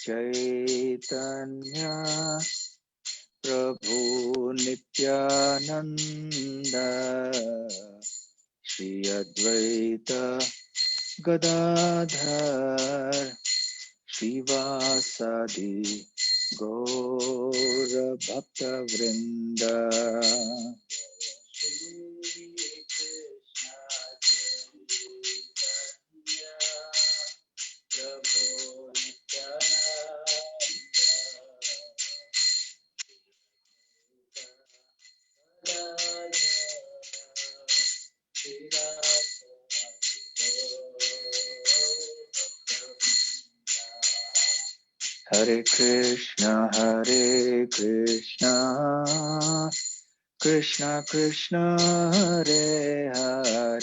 चैतन्य प्रभु नित्यानंद श्री अद्वैत गदाधर श्रीवासादि गौर भक्त वृंद। Hare Krishna Krishna Krishna Hare Hare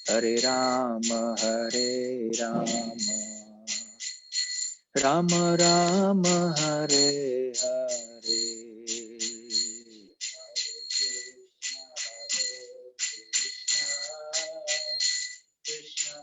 Hare Rama Rama Rama Hare Hare। Krishna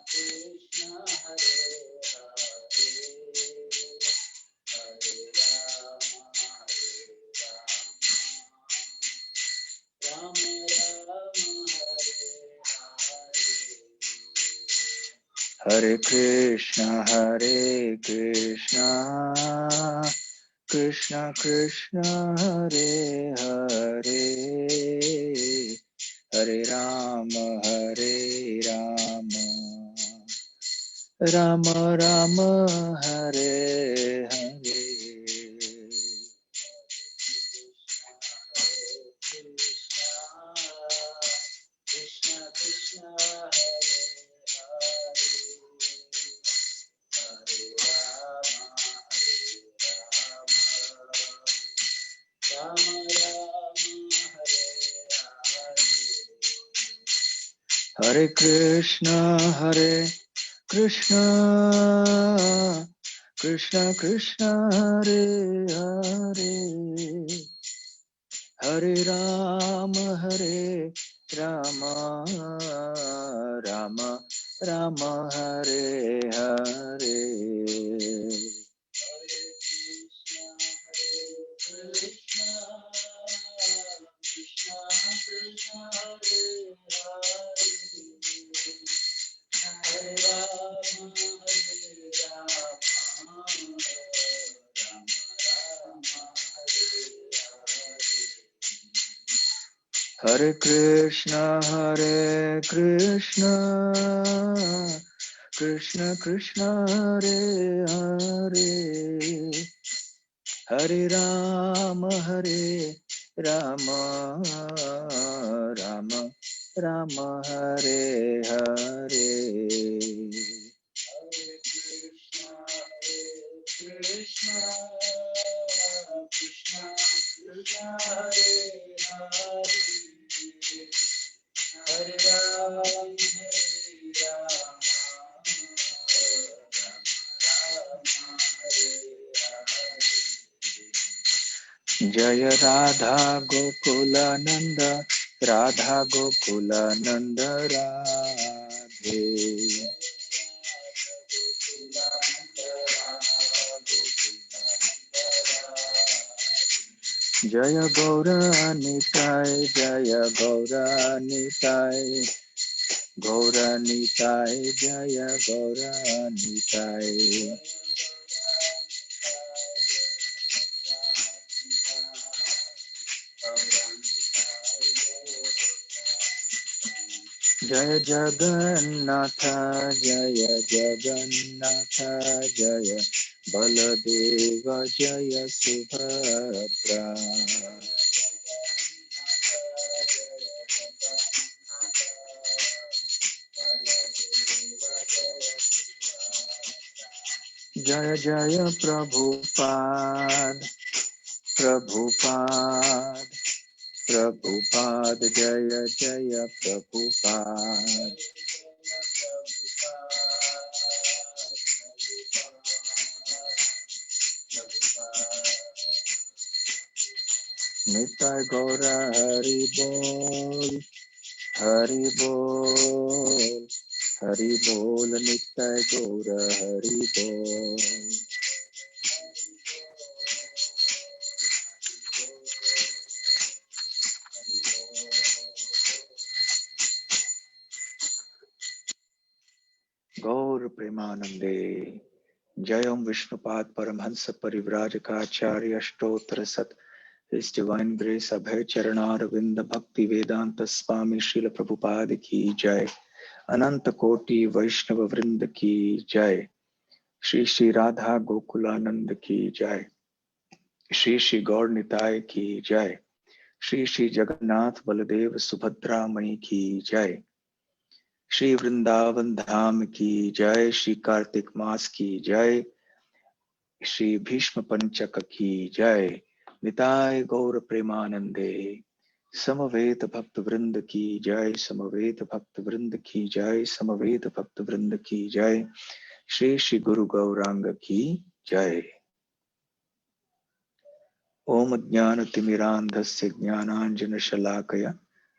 Krishna Hare Hare Krishna Krishna Krishna Hare Hare Hare Rama Rama Rama Hare Hare। Krishna Krishna Hare Hare Krishna Krishna Krishna Hare Hare Hare Rama Rama Rama Hare Hare। Hare Krishna Krishna Krishna Hare Hare Hare Rama Rama Rama Hare Hare। Krishna Krishna Krishna Hare Hare Hare Rama Jaya Radha Gokula Nanda Radhe Jaya Gaura Nitai Jaya Gaura Nitai Jaya Gaura Nitai। Jaya Jagannatha Jaya Jagannatha Jaya Baladeva Jaya Subhadra। Jaya Jaya Prabhupada Jaya Jaya Prabhupada। Nitai Gaura Hari Bol Hari बोल नित्य गौर हरि बोल। गौर प्रेमानंदे। जय ओम विष्णुपाद परमहंस परिव्राजकाचार्य अष्टोत्तर सत His Divine Grace अभय चरणार विंद भक्ति वेदांत स्वामी श्रील प्रभुपाद की जय। अनंत कोटि वैष्णव वृंद की जय। श्री श्री राधा गोकुलानंद की जय। श्री श्री गौर निताय की जय। श्री श्री जगन्नाथ बलदेव सुभद्रा मई की जय। श्री वृंदावन धाम की जय। श्री कार्तिक मास की जय। श्री भीष्म पंचक की जय। निताय गौर प्रेमानंदे। समवेत भक्त वृंद की जय। समवेत भक्त वृंद की जय। समवेत भक्त वृंद की जय। श्री श्री गुरु गौरांग की जय। ओम ज्ञानतिमिरान्धस्य ज्ञानाञ्जनशलाकया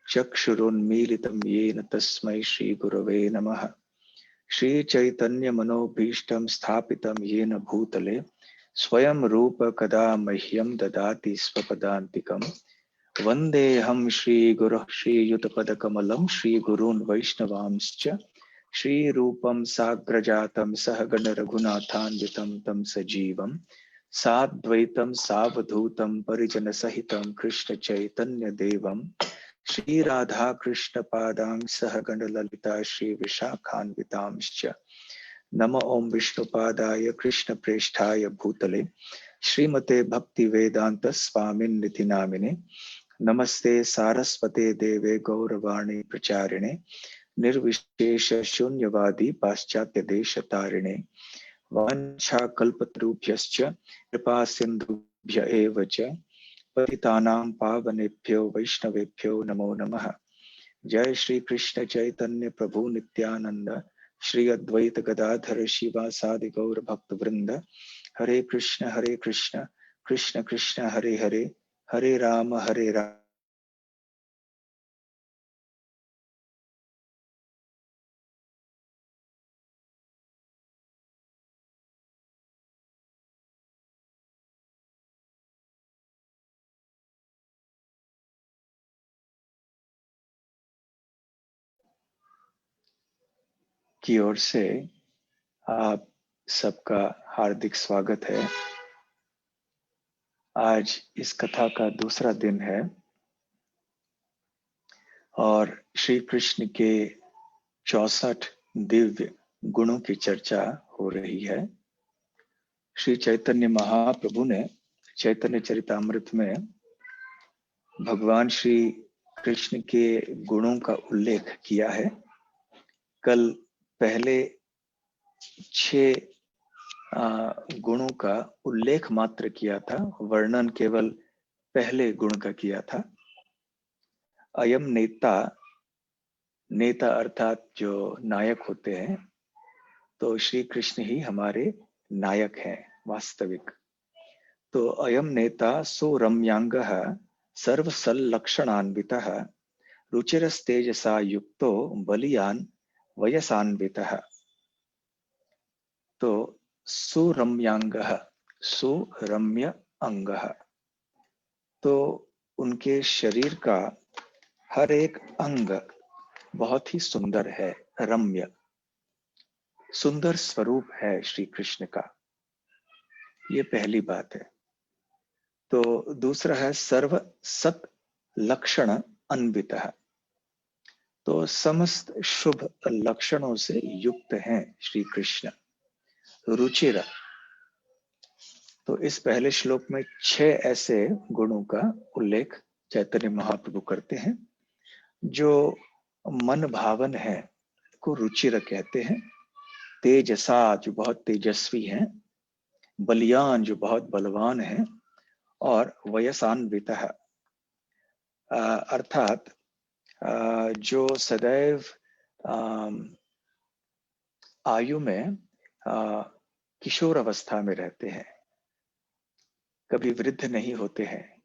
चक्षुरुन्मीलितं येन तस्मै श्रीगुरवे नमः। श्रीचैतन्यमनोभीष्टं स्थापितं येन भूतले स्वयं रूप कदा मह्यं ददाति स्वपदान्तिकम्। वन्देऽहं श्रीगुरुः श्रीयुतपदकमलं श्रीगुरून् वैष्णवांश्च श्रीरूपं साग्रजातं सहगण रघुनाथान्वितं तं सजीवं साद्वैतं सावधूतं परिजनसहितं कृष्ण चैतन्य देवं श्री राधा कृष्ण पादां सहगण ललिता श्री विशाखान्वितांश्च। नमो ओम विष्णुपादाय कृष्ण प्रेष्ठाय भूतले श्रीमते भक्ति वेदांत स्वामिन्निति नामिने। नमस्ते सारस्वते देवे गौरवाणी प्रचारिणे निर्विशेष शून्यवादी पाश्चात्य देश तारिणे। वाञ्छाकल्पतरुभ्यश्च कृपा सिन्धुभ्य एव च पतितानां पावनेभ्यो वैष्णवेभ्यो नमो नमः। जय श्री कृष्ण चैतन्य प्रभु नित्यानंद श्री अद्वैत गदाधर शिवासादि गौर भक्त वृंद। हरे कृष्ण कृष्ण कृष्ण हरे हरे हरे राम की ओर से आप सबका हार्दिक स्वागत है। आज इस कथा का दूसरा दिन है और श्री कृष्ण के 64 दिव्य गुणों की चर्चा हो रही है। श्री चैतन्य महाप्रभु ने चैतन्य चरितामृत में भगवान श्री कृष्ण के गुणों का उल्लेख किया है। कल पहले 6 गुणों का उल्लेख मात्र किया था, वर्णन केवल पहले गुण का किया था। अयम नेता, नेता अर्थात जो नायक होते हैं, तो श्री कृष्ण ही हमारे नायक हैं वास्तविक। तो अयम नेता सुरम्यांगः सर्वसल्लक्षणान्वितः रुचिरस्तेजसा युक्तो बलियान वयसान्वितः। तो सुरम्यांगः, सुरम्य अंगः, तो उनके शरीर का हर एक अंग बहुत ही सुंदर है, रम्य सुंदर स्वरूप है श्री कृष्ण का। ये पहली बात है। तो दूसरा है सर्व सत लक्षण अन्वितः, तो समस्त शुभ लक्षणों से युक्त हैं श्री कृष्ण। रुचिर, तो इस पहले श्लोक में 6 ऐसे गुणों का उल्लेख चैतन्य महाप्रभु करते हैं जो मन भावन है, को रुचिर कहते हैं। तेजसा, जो बहुत तेजस्वी हैं। बलियान, जो बहुत बलवान हैं। और वयसान्वितः, अर्थात जो सदैव आयु में किशोर अवस्था में रहते हैं, कभी वृद्ध नहीं होते हैं।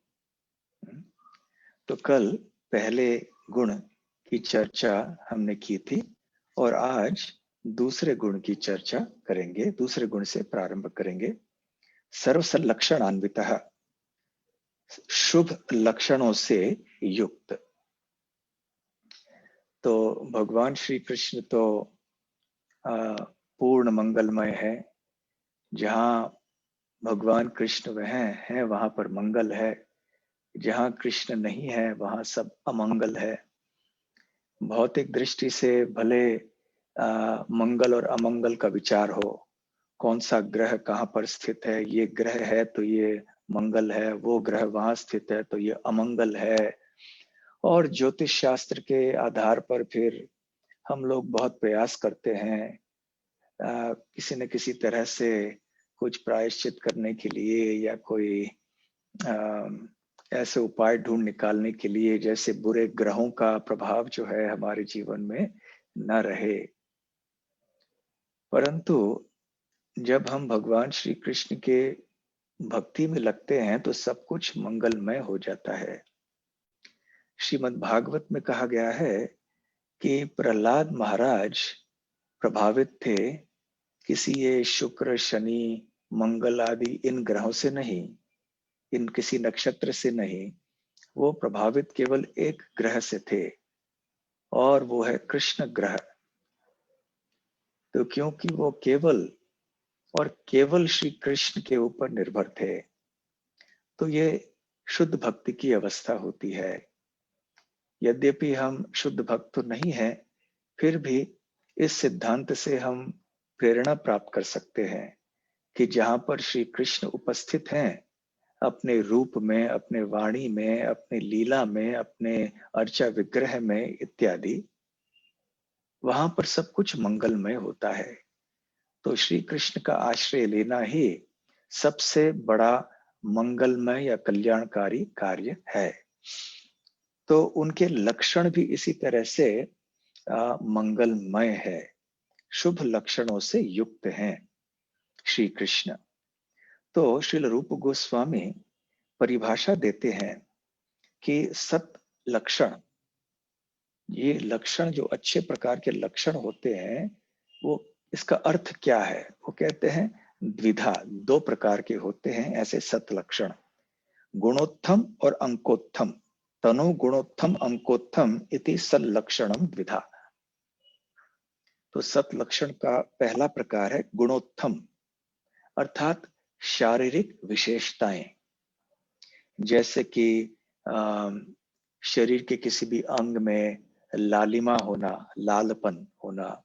तो कल पहले गुण की चर्चा हमने की थी और आज दूसरे गुण की चर्चा करेंगे, दूसरे गुण से प्रारंभ करेंगे। सर्वसल्लक्षणान्वितः, शुभ लक्षणों से युक्त। तो भगवान श्री कृष्ण तो पूर्ण मंगलमय है। जहाँ भगवान कृष्ण वह है वहां पर मंगल है, जहाँ कृष्ण नहीं है वहां सब अमंगल है। भौतिक दृष्टि से भले मंगल और अमंगल का विचार हो, कौन सा ग्रह कहाँ पर स्थित है, ये ग्रह है तो ये मंगल है, वो ग्रह वहां स्थित है तो ये अमंगल है। और ज्योतिष शास्त्र के आधार पर फिर हम लोग बहुत प्रयास करते हैं किसी न किसी तरह से कुछ प्रायश्चित करने के लिए या कोई ऐसे उपाय ढूंढ निकालने के लिए जैसे बुरे ग्रहों का प्रभाव जो है हमारे जीवन में न रहे। परंतु जब हम भगवान श्री कृष्ण के भक्ति में लगते हैं तो सब कुछ मंगलमय हो जाता है। श्रीमद् भागवत में कहा गया है कि प्रहलाद महाराज प्रभावित थे किसी ये शुक्र शनि मंगल आदि इन ग्रहों से नहीं, इन किसी नक्षत्र से नहीं, वो प्रभावित केवल एक ग्रह से थे और वो है कृष्ण ग्रह। तो क्योंकि वो केवल और केवल श्री कृष्ण के ऊपर निर्भर थे, तो ये शुद्ध भक्ति की अवस्था होती है। यद्यपि हम शुद्ध भक्त तो नहीं है, फिर भी इस सिद्धांत से हम प्रेरणा प्राप्त कर सकते हैं कि जहां पर श्री कृष्ण उपस्थित हैं, अपने रूप में, अपने वाणी में, अपने लीला में, अपने अर्चा विग्रह में इत्यादि, वहां पर सब कुछ मंगलमय होता है। तो श्री कृष्ण का आश्रय लेना ही सबसे बड़ा मंगलमय या कल्याणकारी कार्य है। तो उनके लक्षण भी इसी तरह से मंगलमय है, शुभ लक्षणों से युक्त हैं श्री कृष्ण। तो श्रील रूप गोस्वामी परिभाषा देते हैं कि सत लक्षण, ये लक्षण जो अच्छे प्रकार के लक्षण होते हैं, वो इसका अर्थ क्या है? वो कहते हैं द्विधा, दो प्रकार के होते हैं ऐसे सत लक्षण, गुणोत्तम और अंकोत्तम। तनु गुणोत्तम अंकोत्तम इति सल्लक्षणम द्विधा। तो सत लक्षण का पहला प्रकार है गुणोत्तम, अर्थात शारीरिक विशेषताएं, जैसे कि शरीर के किसी भी अंग में लालिमा होना, लालपन होना,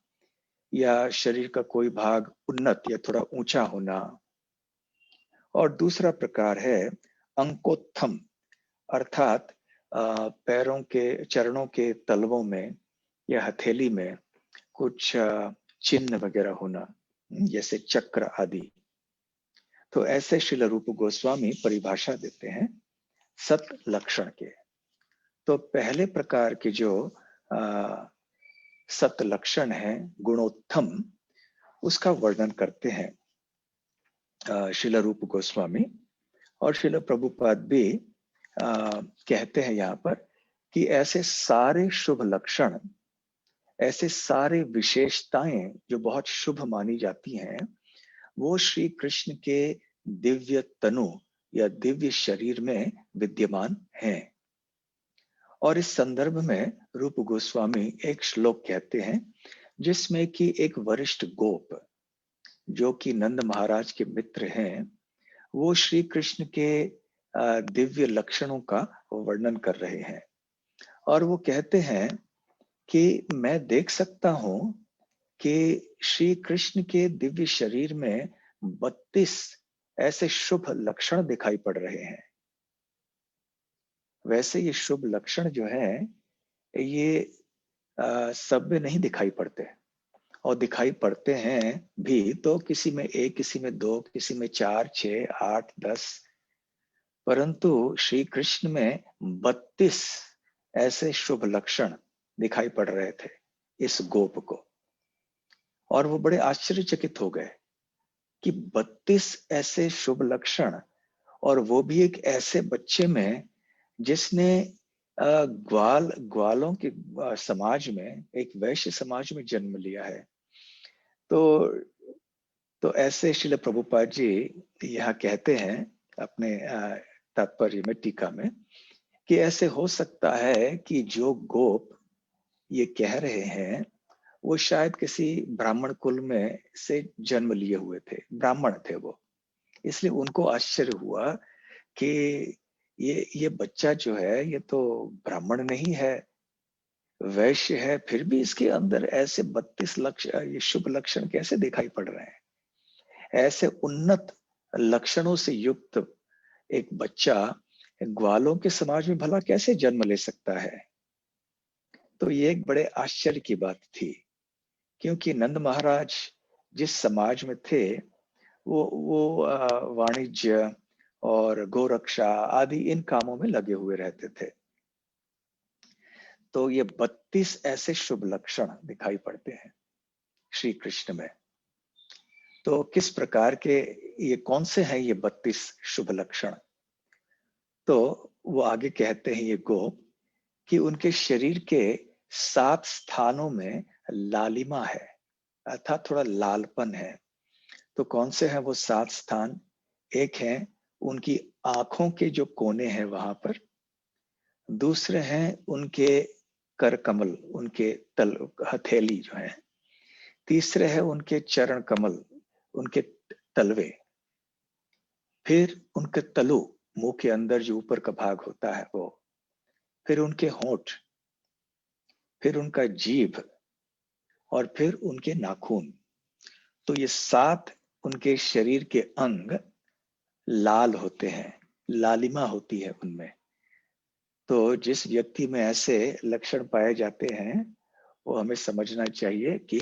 या शरीर का कोई भाग उन्नत या थोड़ा ऊंचा होना। और दूसरा प्रकार है अंकोत्थम, अर्थात पैरों के, चरणों के तलवों में या हथेली में कुछ चिन्ह वगैरह होना, जैसे चक्र आदि। तो ऐसे श्रील रूप गोस्वामी परिभाषा देते हैं सत लक्षण के। तो पहले प्रकार के जो सत लक्षण है गुणोत्तम, उसका वर्णन करते हैं श्रील रूप गोस्वामी। और श्रील प्रभुपाद भी कहते हैं यहाँ पर कि ऐसे सारे शुभ लक्षण, ऐसे सारे विशेषताएं जो बहुत शुभ मानी जाती हैं, वो श्री कृष्ण के दिव्य तनु या दिव्य शरीर में विद्यमान हैं। और इस संदर्भ में रूप गोस्वामी एक श्लोक कहते हैं जिसमें कि एक वरिष्ठ गोप जो कि नंद महाराज के मित्र हैं, वो श्री कृष्ण के दिव्य लक्षणों का वर्णन कर रहे हैं। और वो कहते हैं कि मैं देख सकता हूं कि श्री कृष्ण के दिव्य शरीर में 32 ऐसे शुभ लक्षण दिखाई पड़ रहे हैं। वैसे ये शुभ लक्षण जो है ये सब में नहीं दिखाई पड़ते, और दिखाई पड़ते हैं भी तो किसी में एक, किसी में दो, किसी में 4, 6, 8, 10, परंतु श्री कृष्ण में 32 ऐसे शुभ लक्षण दिखाई पड़ रहे थे इस गोप को। और वो बड़े आश्चर्यचकित हो गए कि 32 ऐसे शुभ लक्षण, और वो भी एक ऐसे बच्चे में जिसने ग्वालों के समाज में, एक वैश्य समाज में जन्म लिया है। तो ऐसे श्रील प्रभुपाद जी यहाँ कहते हैं अपने तात्पर्य में, टीका में, कि ऐसे हो सकता है कि जो गोप ये कह रहे हैं वो शायद किसी ब्राह्मण कुल में से जन्म लिए हुए थे, ब्राह्मण थे वो, इसलिए उनको आश्चर्य हुआ कि ये बच्चा जो है ये तो ब्राह्मण नहीं है, वैश्य है, फिर भी इसके अंदर ऐसे 32 लक्षण, ये शुभ लक्षण कैसे दिखाई पड़ रहे हैं? ऐसे उन्नत लक्षणों से युक्त एक बच्चा ग्वालों के समाज में भला कैसे जन्म ले सकता है? तो ये एक बड़े आश्चर्य की बात थी, क्योंकि नंद महाराज जिस समाज में थे वो वाणिज्य और गोरक्षा आदि इन कामों में लगे हुए रहते थे। तो ये 32 ऐसे शुभ लक्षण दिखाई पड़ते हैं श्री कृष्ण में। तो किस प्रकार के, ये कौन से हैं ये 32 शुभ लक्षण? तो वो आगे कहते हैं ये गोप कि उनके शरीर के 7 स्थानों में लालिमा है, अर्थात थोड़ा लालपन है। तो कौन से हैं वो 7 स्थान? एक है उनकी आंखों के जो कोने हैं वहां पर, दूसरे हैं उनके कर कमल, उनके तल हथेली जो है, तीसरे है उनके चरण कमल, उनके तलवे, फिर उनके तलु, मुंह के अंदर जो ऊपर का भाग होता है वो, फिर उनके होंठ, फिर उनका जीभ, और फिर उनके नाखून। तो ये 7 उनके शरीर के अंग लाल होते हैं, लालिमा होती है उनमें। तो जिस व्यक्ति में ऐसे लक्षण पाए जाते हैं वो हमें समझना चाहिए कि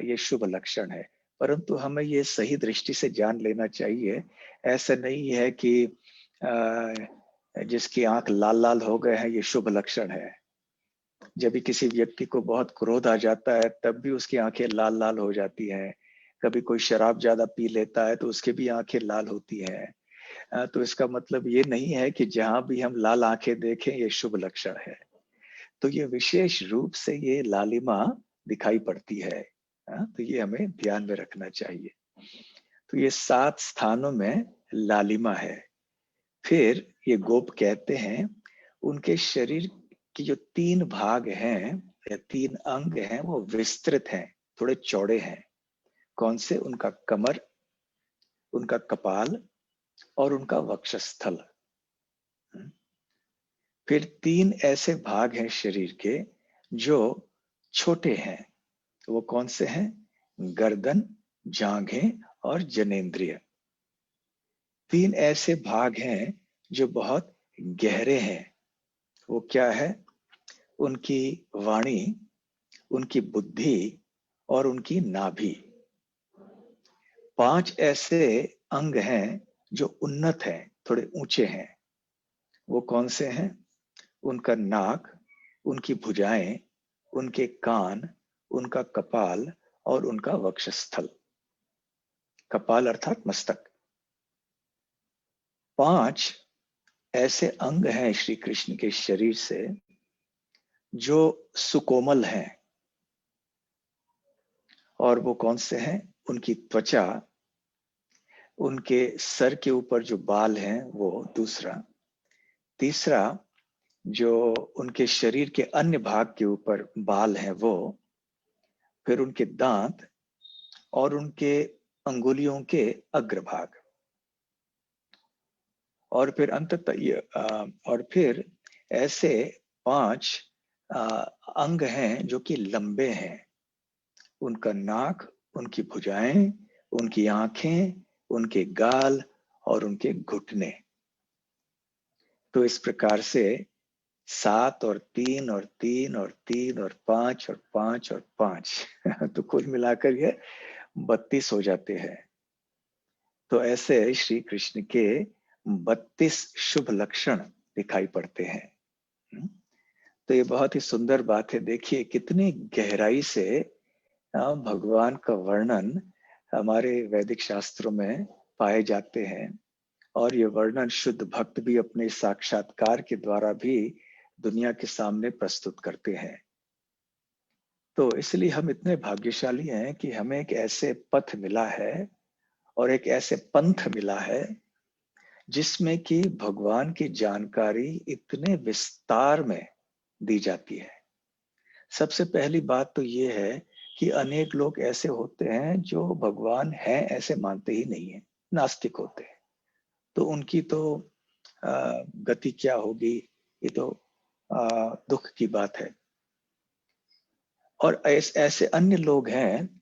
ये शुभ लक्षण है, परंतु हमें ये सही दृष्टि से जान लेना चाहिए। ऐसा नहीं है कि जिसकी आंख लाल लाल हो गए हैं ये शुभ लक्षण है। जब भी किसी व्यक्ति को बहुत क्रोध आ जाता है तब भी उसकी आंखें लाल लाल हो जाती हैं। कभी कोई शराब ज्यादा पी लेता है तो उसके भी आंखें लाल होती हैं। तो इसका मतलब ये नहीं है कि जहां भी हम लाल आंखें देखें ये शुभ लक्षण है। तो ये विशेष रूप से ये लालिमा दिखाई पड़ती है। तो ये हमें ध्यान में रखना चाहिए। तो ये 7 स्थानों में लालिमा है। फिर ये गोप कहते हैं उनके शरीर की जो 3 भाग हैं या 3 अंग हैं वो विस्तृत हैं, थोड़े चौड़े हैं। कौन से? उनका कमर, उनका कपाल और उनका वक्षस्थल। फिर 3 ऐसे भाग हैं शरीर के जो छोटे हैं। वो कौन से हैं? गर्दन, जांघें और जनेंद्रिय। 3 ऐसे भाग हैं जो बहुत गहरे हैं। वो क्या है? उनकी वाणी, उनकी बुद्धि और उनकी नाभि। 5 ऐसे अंग हैं जो उन्नत हैं, थोड़े ऊंचे हैं। वो कौन से हैं? उनका नाक, उनकी भुजाएं, उनके कान, उनका कपाल और उनका वक्षस्थल। कपाल अर्थात मस्तक। 5 ऐसे अंग हैं श्री कृष्ण के शरीर से जो सुकोमल हैं। और वो कौन से हैं? उनकी त्वचा, उनके सर के ऊपर जो बाल हैं वो दूसरा, तीसरा जो उनके शरीर के अन्य भाग के ऊपर बाल हैं वो, फिर उनके दांत और उनके अंगुलियों के अग्रभाग, और फिर अंततः और फिर ऐसे 5 अंग हैं जो कि लंबे हैं। उनका नाक, उनकी भुजाएं, उनकी आंखें, उनके गाल और उनके घुटने। तो इस प्रकार से 7 और 3 और 3 और 3 और 5 और 5 और 5 तो कुल मिलाकर ये 32 हो जाते हैं। तो ऐसे श्री कृष्ण के 32 शुभ लक्षण दिखाई पड़ते हैं। तो ये बहुत ही सुंदर बात है। देखिए कितनी गहराई से भगवान का वर्णन हमारे वैदिक शास्त्रों में पाए जाते हैं। और ये वर्णन शुद्ध भक्त भी अपने साक्षात्कार के द्वारा भी दुनिया के सामने प्रस्तुत करते हैं। तो इसलिए हम इतने भाग्यशाली हैं कि हमें एक ऐसे पथ मिला है और एक ऐसे पंथ मिला है जिसमें कि भगवान की जानकारी इतने विस्तार में दी जाती है। सबसे पहली बात तो ये है कि अनेक लोग ऐसे होते हैं जो भगवान है ऐसे मानते ही नहीं है, नास्तिक होते हैं। तो उनकी तो गति क्या होगी, ये तो दुख की बात है। और ऐसे अन्य लोग हैं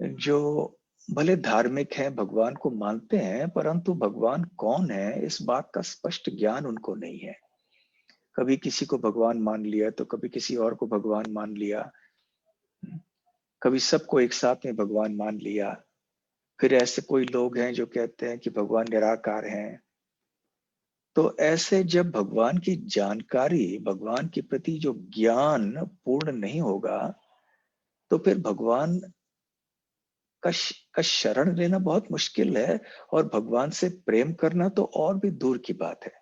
जो भले धार्मिक हैं, भगवान को मानते हैं, परंतु भगवान कौन है इस बात का स्पष्ट ज्ञान उनको नहीं है। कभी किसी को भगवान मान लिया तो कभी किसी और को भगवान मान लिया, कभी सबको एक साथ में भगवान मान लिया। फिर ऐसे कोई लोग हैं जो कहते हैं कि भगवान निराकार हैं। तो ऐसे जब भगवान की जानकारी, भगवान के प्रति जो ज्ञान पूर्ण नहीं होगा, तो फिर भगवान का शरण लेना बहुत मुश्किल है, और भगवान से प्रेम करना तो और भी दूर की बात है।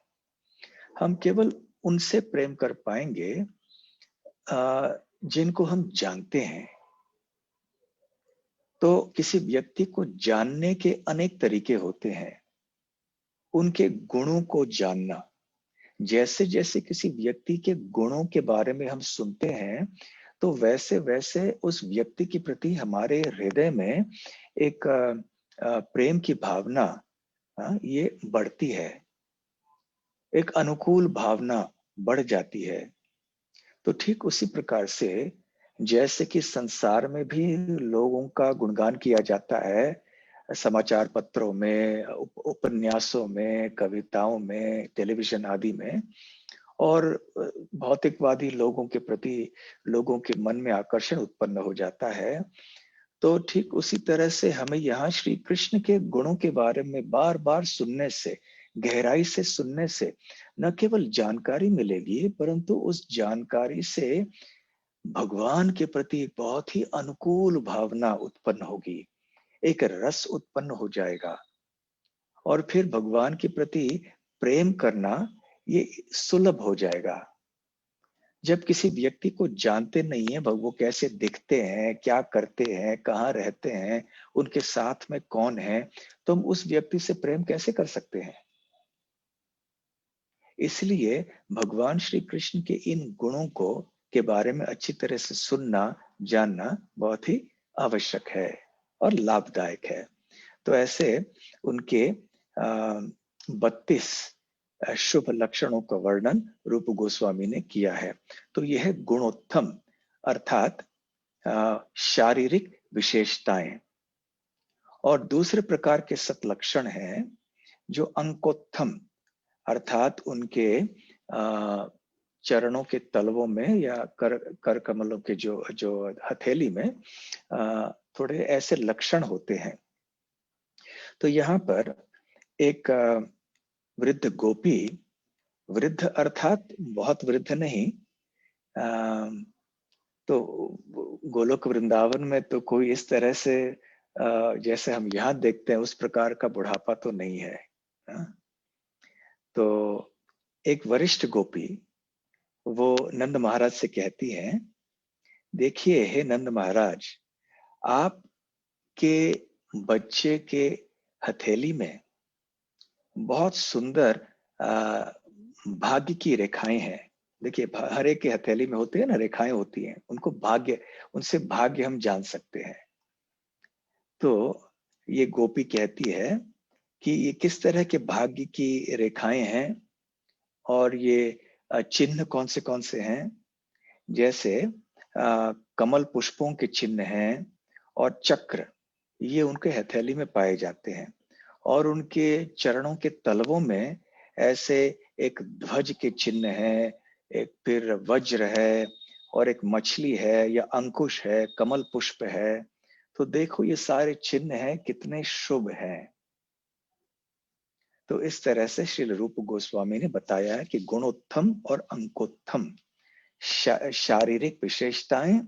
हम केवल उनसे प्रेम कर पाएंगे जिनको हम जानते हैं। तो किसी व्यक्ति को जानने के अनेक तरीके होते हैं। उनके गुणों को जानना, जैसे जैसे किसी व्यक्ति के गुणों के बारे में हम सुनते हैं, तो वैसे वैसे उस व्यक्ति के प्रति हमारे हृदय में एक प्रेम की भावना ये बढ़ती है, एक अनुकूल भावना बढ़ जाती है। तो ठीक उसी प्रकार से जैसे कि संसार में भी लोगों का गुणगान किया जाता है, समाचार पत्रों में, उपन्यासों में, कविताओं में, टेलीविजन आदि में, और भौतिकवादी लोगों के प्रति लोगों के मन में आकर्षण उत्पन्न हो जाता है। तो ठीक उसी तरह से हमें यहाँ श्री कृष्ण के गुणों के बारे में बार बार सुनने से, गहराई से सुनने से न केवल जानकारी मिलेगी, परंतु उस जानकारी से भगवान के प्रति एक बहुत ही अनुकूल भावना उत्पन्न होगी, एक रस उत्पन्न हो जाएगा। और फिर भगवान के प्रति प्रेम करना ये सुलभ हो जाएगा। जब किसी व्यक्ति को जानते नहीं है, वो कैसे दिखते हैं, क्या करते हैं, कहाँ रहते हैं, उनके साथ में कौन है, तो हम उस व्यक्ति से प्रेम कैसे कर सकते हैं। इसलिए भगवान श्री कृष्ण के इन गुणों को के बारे में अच्छी तरह से सुनना, जानना बहुत ही आवश्यक है और लाभदायक है। तो ऐसे उनके 32 शुभ लक्षणों का वर्णन रूप गोस्वामी ने किया है। तो यह गुणोत्तम अर्थात शारीरिक विशेषताएं। और दूसरे प्रकार के सतलक्षण हैं जो अंकोत्तम अर्थात उनके चरणों के तलवों में या कर कमलों के जो हथेली में थोड़े ऐसे लक्षण होते हैं। तो यहाँ पर एक वृद्ध गोपी, वृद्ध अर्थात बहुत वृद्ध नहीं, तो गोलोक वृंदावन में तो कोई इस तरह से जैसे हम यहाँ देखते हैं उस प्रकार का बुढ़ापा तो नहीं है। तो एक वरिष्ठ गोपी वो नंद महाराज से कहती हैं, देखिए हे नंद महाराज, आपके बच्चे के हथेली में बहुत सुंदर भाग्य की रेखाएं हैं। देखिए हर एक के हथेली में होती है ना, रेखाएं होती हैं, उनको भाग्य, उनसे भाग्य हम जान सकते हैं। तो ये गोपी कहती है कि ये किस तरह के भाग्य की रेखाएं हैं और ये चिन्ह कौन से हैं। जैसे कमल पुष्पों के चिन्ह हैं और चक्र, ये उनके हथेली में पाए जाते हैं। और उनके चरणों के तलवों में ऐसे एक ध्वज के चिन्ह है, एक फिर वज्र है, और एक मछली है या अंकुश है, कमल पुष्प है। तो देखो ये सारे चिन्ह हैं, कितने शुभ हैं। तो इस तरह से श्री रूप गोस्वामी ने बताया है कि गुणोत्तम और अंकोत्तम शारीरिक विशेषताएं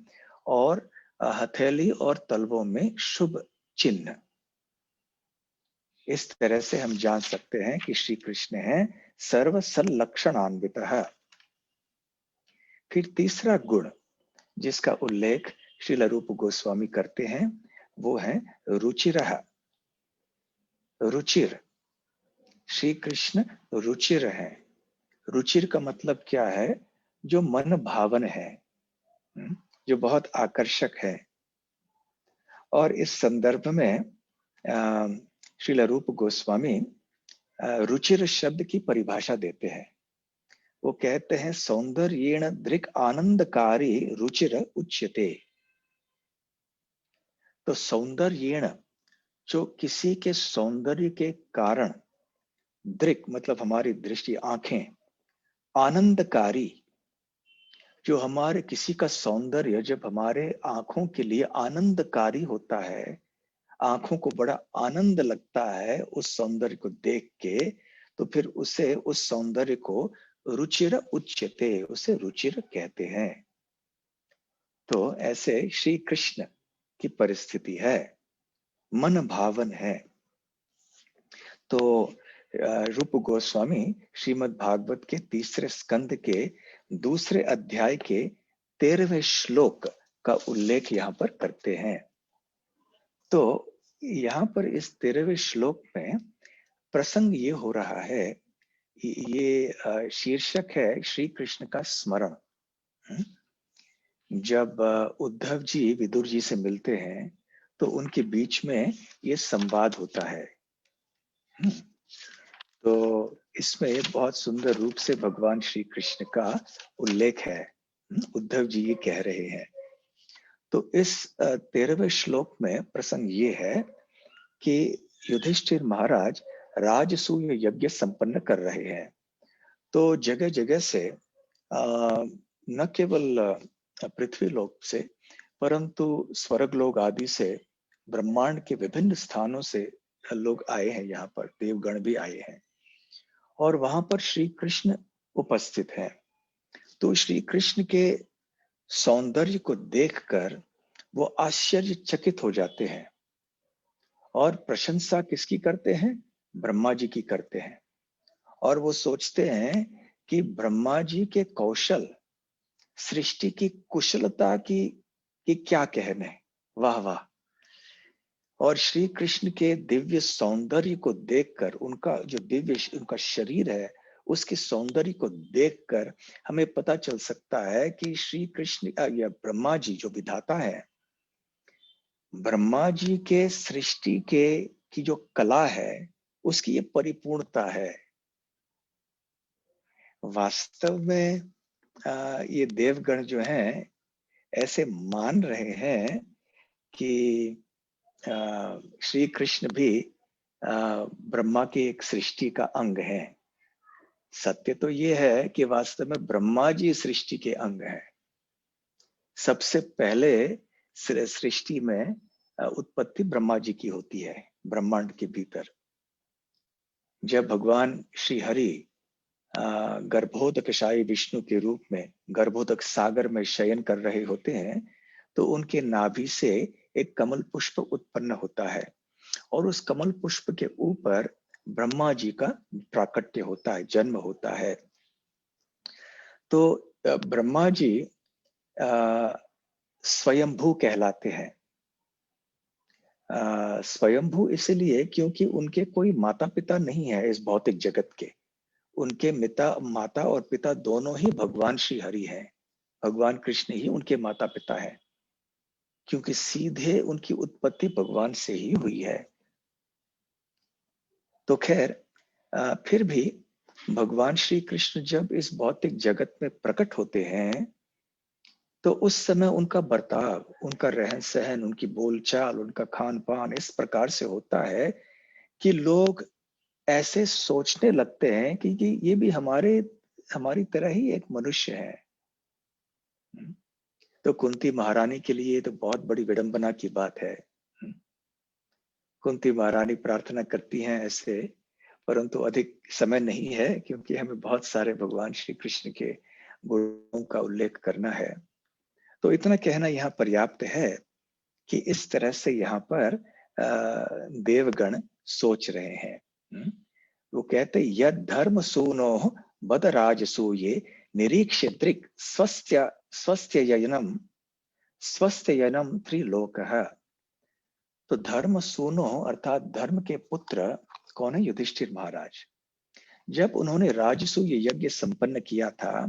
और हथेली और तलवों में शुभ चिन्ह। इस तरह से हम जान सकते हैं कि श्री कृष्ण है सर्व सल्लक्षणान्वितः। फिर तीसरा गुण जिसका उल्लेख श्रील रूप गोस्वामी करते हैं वो है रुचिरः। रुचिर, श्री कृष्ण रुचिर है। रुचिर का मतलब क्या है? जो मन भावन है, जो बहुत आकर्षक है। और इस संदर्भ में श्रील रूप गोस्वामी रुचिर शब्द की परिभाषा देते हैं। वो कहते हैं सौंदर्येण दृक् आनंदकारी रुचिर उच्यते। तो सौंदर्येण, जो किसी के सौंदर्य के कारण, दृक् मतलब हमारी दृष्टि, आंखें, आनंदकारी, जो हमारे किसी का सौंदर्य जब हमारे आंखों के लिए आनंदकारी होता है, आंखों को बड़ा आनंद लगता है उस सौंदर्य को देख के, तो फिर उसे, उस सौंदर्य को रुचिर उच्यते, उसे रुचिर कहते हैं। तो ऐसे श्री कृष्ण की परिस्थिति है, मन भावन है। तो रूप गोस्वामी श्रीमद् भागवत के तीसरे स्कंद के दूसरे अध्याय के 13वें श्लोक का उल्लेख यहाँ पर करते हैं। तो यहाँ पर इस 13वें श्लोक में प्रसंग ये हो रहा है, ये शीर्षक है श्री कृष्ण का स्मरण। जब उद्धव जी विदुर जी से मिलते हैं तो उनके बीच में ये संवाद होता है। तो इसमें बहुत सुंदर रूप से भगवान श्री कृष्ण का उल्लेख है। उद्धव जी ये कह रहे हैं। तो इस 13वें श्लोक में प्रसंग ये है कि युधिष्ठिर महाराज राजसूय यज्ञ संपन्न कर रहे हैं। तो जगह जगह से न केवल पृथ्वी लोक से, परंतु स्वर्ग लोक आदि से, ब्रह्मांड के विभिन्न स्थानों से लोग आए हैं, यहाँ पर देवगण भी आए हैं और वहां पर श्री कृष्ण उपस्थित है। तो श्री कृष्ण के सौंदर्य को देखकर वो आश्चर्यचकित हो जाते हैं और प्रशंसा किसकी करते हैं? ब्रह्मा जी की करते हैं। और वो सोचते हैं कि ब्रह्मा जी के कौशल, सृष्टि की कुशलता की क्या कहने, वाह वाह। और श्री कृष्ण के दिव्य सौंदर्य को देखकर, उनका जो दिव्य उनका शरीर है उसके सौंदर्य को देखकर हमें पता चल सकता है कि श्री कृष्ण या ब्रह्मा जी जो विधाता है, ब्रह्मा जी के सृष्टि के की जो कला है उसकी ये परिपूर्णता है। वास्तव में ये देवगण जो हैं ऐसे मान रहे हैं कि श्री कृष्ण भी ब्रह्मा की एक सृष्टि का अंग है। सत्य तो ये है कि वास्तव में ब्रह्मा जी सृष्टि के अंग हैं। सबसे पहले सृष्टि में उत्पत्ति ब्रह्मा जी की होती है ब्रह्मांड के भीतर। जब भगवान श्री हरि गर्भोदकशायी विष्णु के रूप में गर्भोदक सागर में शयन कर रहे होते हैं तो उनके नाभि से एक कमल पुष्प उत्पन्न होता है और उस कमल पुष्प के ऊपर ब्रह्मा जी का प्राकट्य होता है, जन्म होता है। तो ब्रह्मा जी स्वयंभू कहलाते हैं। स्वयंभू इसलिए क्योंकि उनके कोई माता पिता नहीं है इस भौतिक जगत के। उनके माता और पिता दोनों ही भगवान श्री हरि हैं। भगवान कृष्ण ही उनके माता पिता हैं, क्योंकि सीधे उनकी उत्पत्ति भगवान से ही हुई है। तो खैर फिर भी भगवान श्री कृष्ण जब इस भौतिक जगत में प्रकट होते हैं तो उस समय उनका बर्ताव, उनका रहन सहन, उनकी बोलचाल, उनका खान पान इस प्रकार से होता है कि लोग ऐसे सोचने लगते हैं कि ये भी हमारी तरह ही एक मनुष्य है। तो कुंती महारानी के लिए तो बहुत बड़ी विडंबना की बात है। कुंती महारानी प्रार्थना करती हैं ऐसे, परंतु अधिक समय नहीं है क्योंकि हमें बहुत सारे भगवान श्री कृष्ण के गुणों का उल्लेख करना है। तो इतना कहना यहाँ पर्याप्त है कि इस तरह से यहाँ पर देवगण सोच रहे हैं। वो कहते यद धर्म सूनो बद राजसूये निरीक्ष्य दृक् स्वस्थयनम त्रिलोकः। तो धर्म सूनो अर्थात धर्म के पुत्र कौन है? युधिष्ठिर महाराज। जब उन्होंने राजसूय यज्ञ संपन्न किया था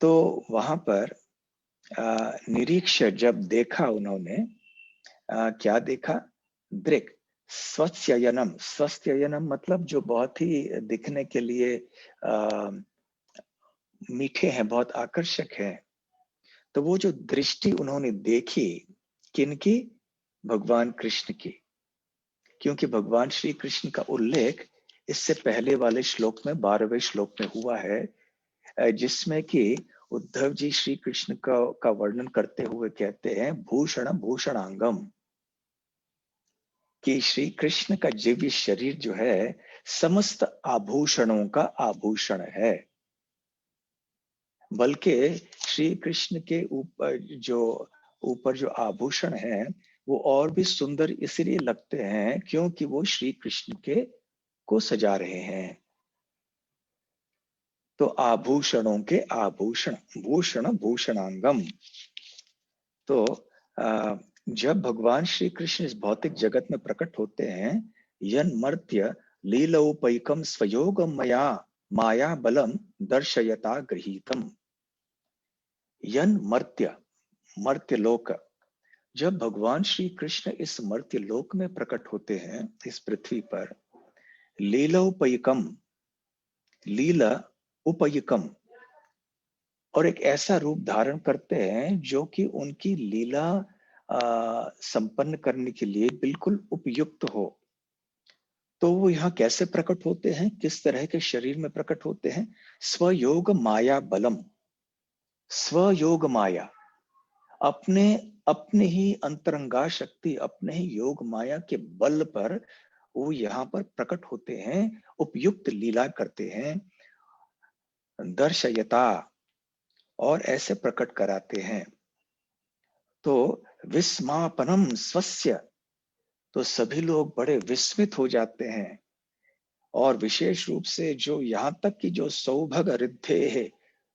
तो वहां पर निरीक्ष जब देखा उन्होंने, क्या देखा? दृक् स्वस्थयनम। स्वस्थयनम मतलब जो बहुत ही दिखने के लिए मीठे हैं, बहुत आकर्षक हैं। तो वो जो दृष्टि उन्होंने देखी, किनकी? भगवान कृष्ण की। क्योंकि भगवान श्री कृष्ण का उल्लेख इससे पहले वाले श्लोक में 12वें श्लोक में हुआ है, जिसमें कि उद्धव जी श्री कृष्ण का वर्णन करते हुए कहते हैं भूषण भूषणांगम, कि श्री कृष्ण का दिव्य शरीर जो है समस्त आभूषणों का आभूषण है। बल्कि श्री कृष्ण के ऊपर जो आभूषण है वो और भी सुंदर इसलिए लगते हैं क्योंकि वो श्री कृष्ण को सजा रहे हैं। तो आभूषणों के आभूषण, भूषण भूषणांगम। तो जब भगवान श्री कृष्ण इस भौतिक जगत में प्रकट होते हैं, यन मर्त्य लीलोपैकम स्वयोगम मया माया बलम दर्शयता गृहीतम। यन मर्त्य, मर्त्य लोक, जब भगवान श्री कृष्ण इस मर्त्य लोक में प्रकट होते हैं इस पृथ्वी पर, लीलोपैकम, लीला उपयकम, और एक ऐसा रूप धारण करते हैं जो कि उनकी लीला संपन्न करने के लिए बिल्कुल उपयुक्त हो। तो वो यहाँ कैसे प्रकट होते हैं, किस तरह के शरीर में प्रकट होते हैं? स्वयोग माया बलम, स्वयोग माया, अपने अपने ही अंतरंगा शक्ति, अपने ही योग माया के बल पर वो यहाँ पर प्रकट होते हैं, उपयुक्त लीला करते हैं। दर्शयता, और ऐसे प्रकट कराते हैं। तो विस्मापनम स्वस्य, तो सभी लोग बड़े विस्मित हो जाते हैं। और विशेष रूप से जो यहाँ तक कि जो सौभग रिद्धे है,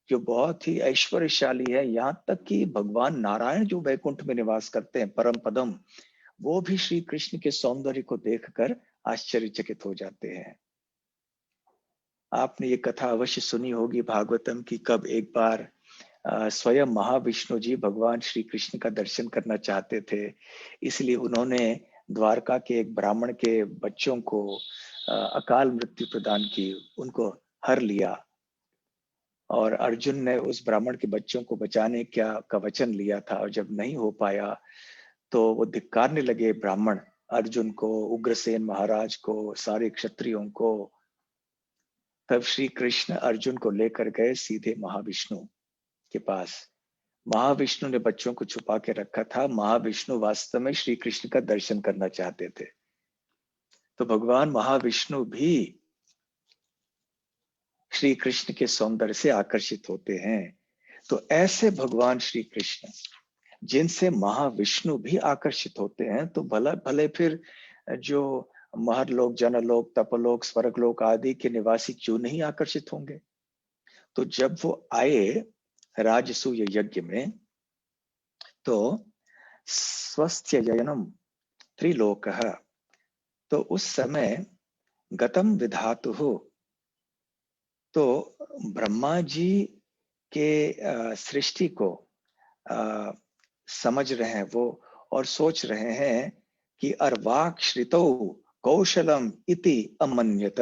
जो बहुत ही ऐश्वर्यशाली है, यहाँ तक कि भगवान नारायण जो वैकुंठ में निवास करते हैं, परम पदम, वो भी श्री कृष्ण के सौंदर्य को देखकर आश्चर्यचकित हो जाते हैं। आपने ये कथा अवश्य सुनी होगी भागवतम की, कब एक बार स्वयं महाविष्णु जी भगवान श्री कृष्ण का दर्शन करना चाहते थे, इसलिए उन्होंने द्वारका के एक ब्राह्मण के बच्चों को अकाल मृत्यु प्रदान की, उनको हर लिया। और अर्जुन ने उस ब्राह्मण के बच्चों को बचाने का वचन लिया था, और जब नहीं हो पाया तो वो धिक्कारने लगे ब्राह्मण अर्जुन को, उग्रसेन महाराज को, सारे क्षत्रियों को। तब श्री कृष्ण अर्जुन को लेकर गए सीधे महाविष्णु के पास। महाविष्णु ने बच्चों को छुपा के रखा था, महाविष्णु वास्तव में श्री कृष्ण का दर्शन करना चाहते थे। तो भगवान महाविष्णु भी श्री कृष्ण के सौंदर्य से आकर्षित होते हैं। तो ऐसे भगवान श्री कृष्ण जिनसे महाविष्णु भी आकर्षित होते हैं, तो भला भले फिर जो महरलोक, जनलोक, तपलोक, स्वर्गलोक आदि के निवासी क्यों नहीं आकर्षित होंगे? तो जब वो आए राजसूय यज्ञ में, तो स्वस्थयनम त्रिलोकः, तो उस समय गतम विधातु, तो ब्रह्मा जी के सृष्टि को समझ रहे हैं वो, और सोच रहे हैं कि अर्वाक श्रितौ कौशलम इति अमन्यत,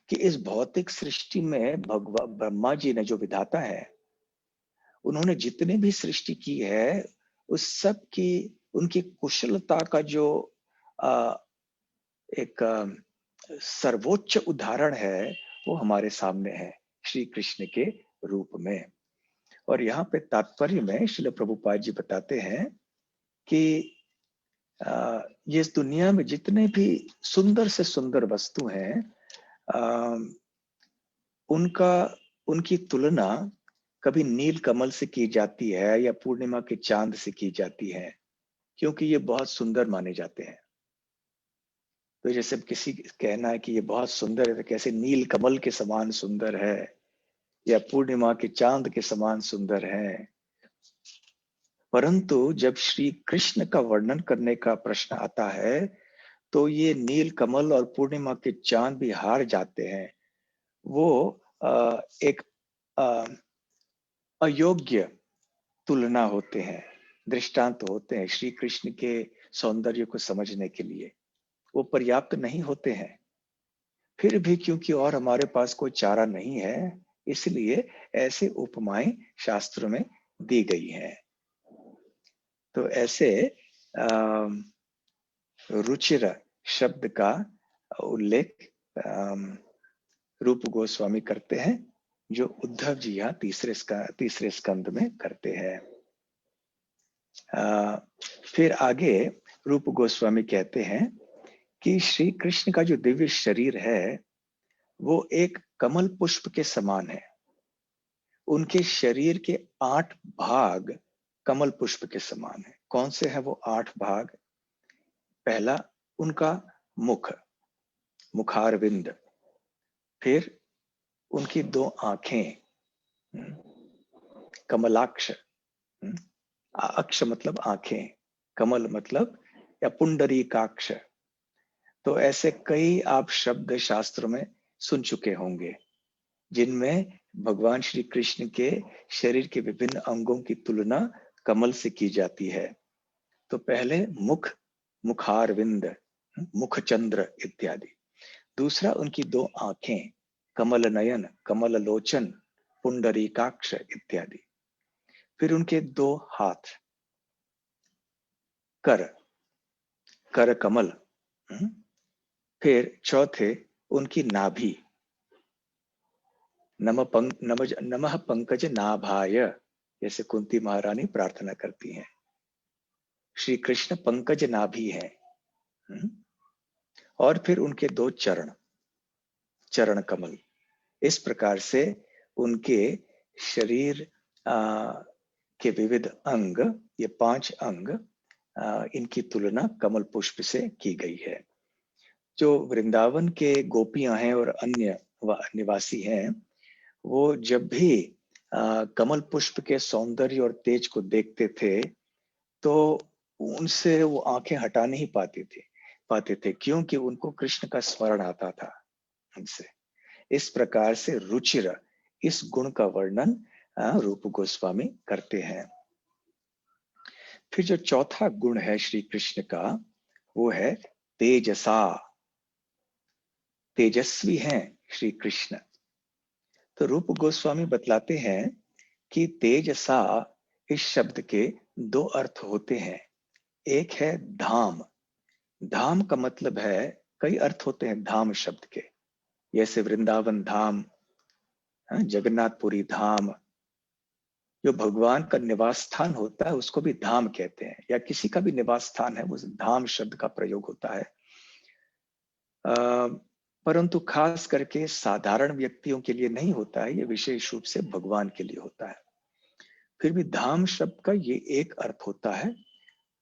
कि इस भौतिक सृष्टि में ब्रह्मा जी ने जो विधाता है, उन्होंने जितने भी सृष्टि की है उस सब की, उनकी कुशलता का जो एक सर्वोच्च उदाहरण है वो हमारे सामने है श्री कृष्ण के रूप में। और यहाँ पे तात्पर्य में श्रील प्रभुपाद जी बताते हैं कि ये इस दुनिया में जितने भी सुंदर से सुंदर वस्तु हैं, उनकी तुलना कभी नील कमल से की जाती है या पूर्णिमा के चांद से की जाती है, क्योंकि ये बहुत सुंदर माने जाते हैं। तो जैसे किसी कहना है कि ये बहुत सुंदर है, तो कैसे नील कमल के समान सुंदर है, या पूर्णिमा के चांद के समान सुंदर हैं। परंतु जब श्री कृष्ण का वर्णन करने का प्रश्न आता है तो ये नील कमल और पूर्णिमा के चांद भी हार जाते हैं। वो एक अयोग्य तुलना होते हैं, दृष्टांत होते हैं श्री कृष्ण के सौंदर्य को समझने के लिए, वो पर्याप्त नहीं होते हैं। फिर भी क्योंकि और हमारे पास कोई चारा नहीं है, इसलिए ऐसे उपमाएं शास्त्रों में दी गई हैं। तो ऐसे रुचिर शब्द का उल्लेख रूप गोस्वामी करते हैं, जो उद्धव जी यहाँ तीसरे स्कंद में करते हैं। फिर आगे रूप गोस्वामी कहते हैं कि श्री कृष्ण का जो दिव्य शरीर है वो एक कमल पुष्प के समान है। उनके शरीर के 8 भाग कमल पुष्प के समान है। कौन से हैं वो 8 भाग? पहला उनका मुख, मुखारविंद, फिर उनकी 2 आंखें, कमलाक्ष, अक्ष मतलब आंखें, कमल मतलब या पुंडरीकाक्ष। तो ऐसे कई आप शब्द शास्त्र में सुन चुके होंगे जिनमें भगवान श्री कृष्ण के शरीर के विभिन्न अंगों की तुलना कमल से की जाती है। तो पहले मुख, मुखारविंद, मुखचंद्र इत्यादि। दूसरा उनकी 2 आंखें, कमल नयन, कमल लोचन, पुंडरीकाक्ष इत्यादि। फिर उनके 2 हाथ, कर, कर कमल। फिर चौथे उनकी नाभि, नमः पंकज नाभाय, जैसे कुंती महारानी प्रार्थना करती हैं। श्री कृष्ण पंकज नाभि है। और फिर उनके 2 चरण, चरण कमल। इस प्रकार से उनके शरीर के विविध अंग, ये 5 अंग, इनकी तुलना कमल पुष्प से की गई है। जो वृंदावन के गोपियां हैं और अन्य निवासी हैं, वो जब भी कमल पुष्प के सौंदर्य और तेज को देखते थे तो उनसे वो आंखें हटा नहीं पाते थे, क्योंकि उनको कृष्ण का स्मरण आता था उनसे। इस प्रकार से रुचिर, इस गुण का वर्णन रूप गोस्वामी करते हैं। फिर जो चौथा गुण है श्री कृष्ण का, वो है तेजसा। तेजस्वी हैं श्री कृष्ण। तो रूप गोस्वामी बतलाते हैं कि तेजसा, इस शब्द के 2 अर्थ होते हैं। एक है धाम। धाम का मतलब है, कई अर्थ होते हैं धाम शब्द के, जैसे वृंदावन धाम, जगन्नाथपुरी धाम। जो भगवान का निवास स्थान होता है उसको भी धाम कहते हैं, या किसी का भी निवास स्थान है उस धाम शब्द का प्रयोग होता है। परंतु खास करके साधारण व्यक्तियों के लिए नहीं होता है, ये विशेष रूप से भगवान के लिए होता है। फिर भी धाम शब्द का ये एक अर्थ होता है।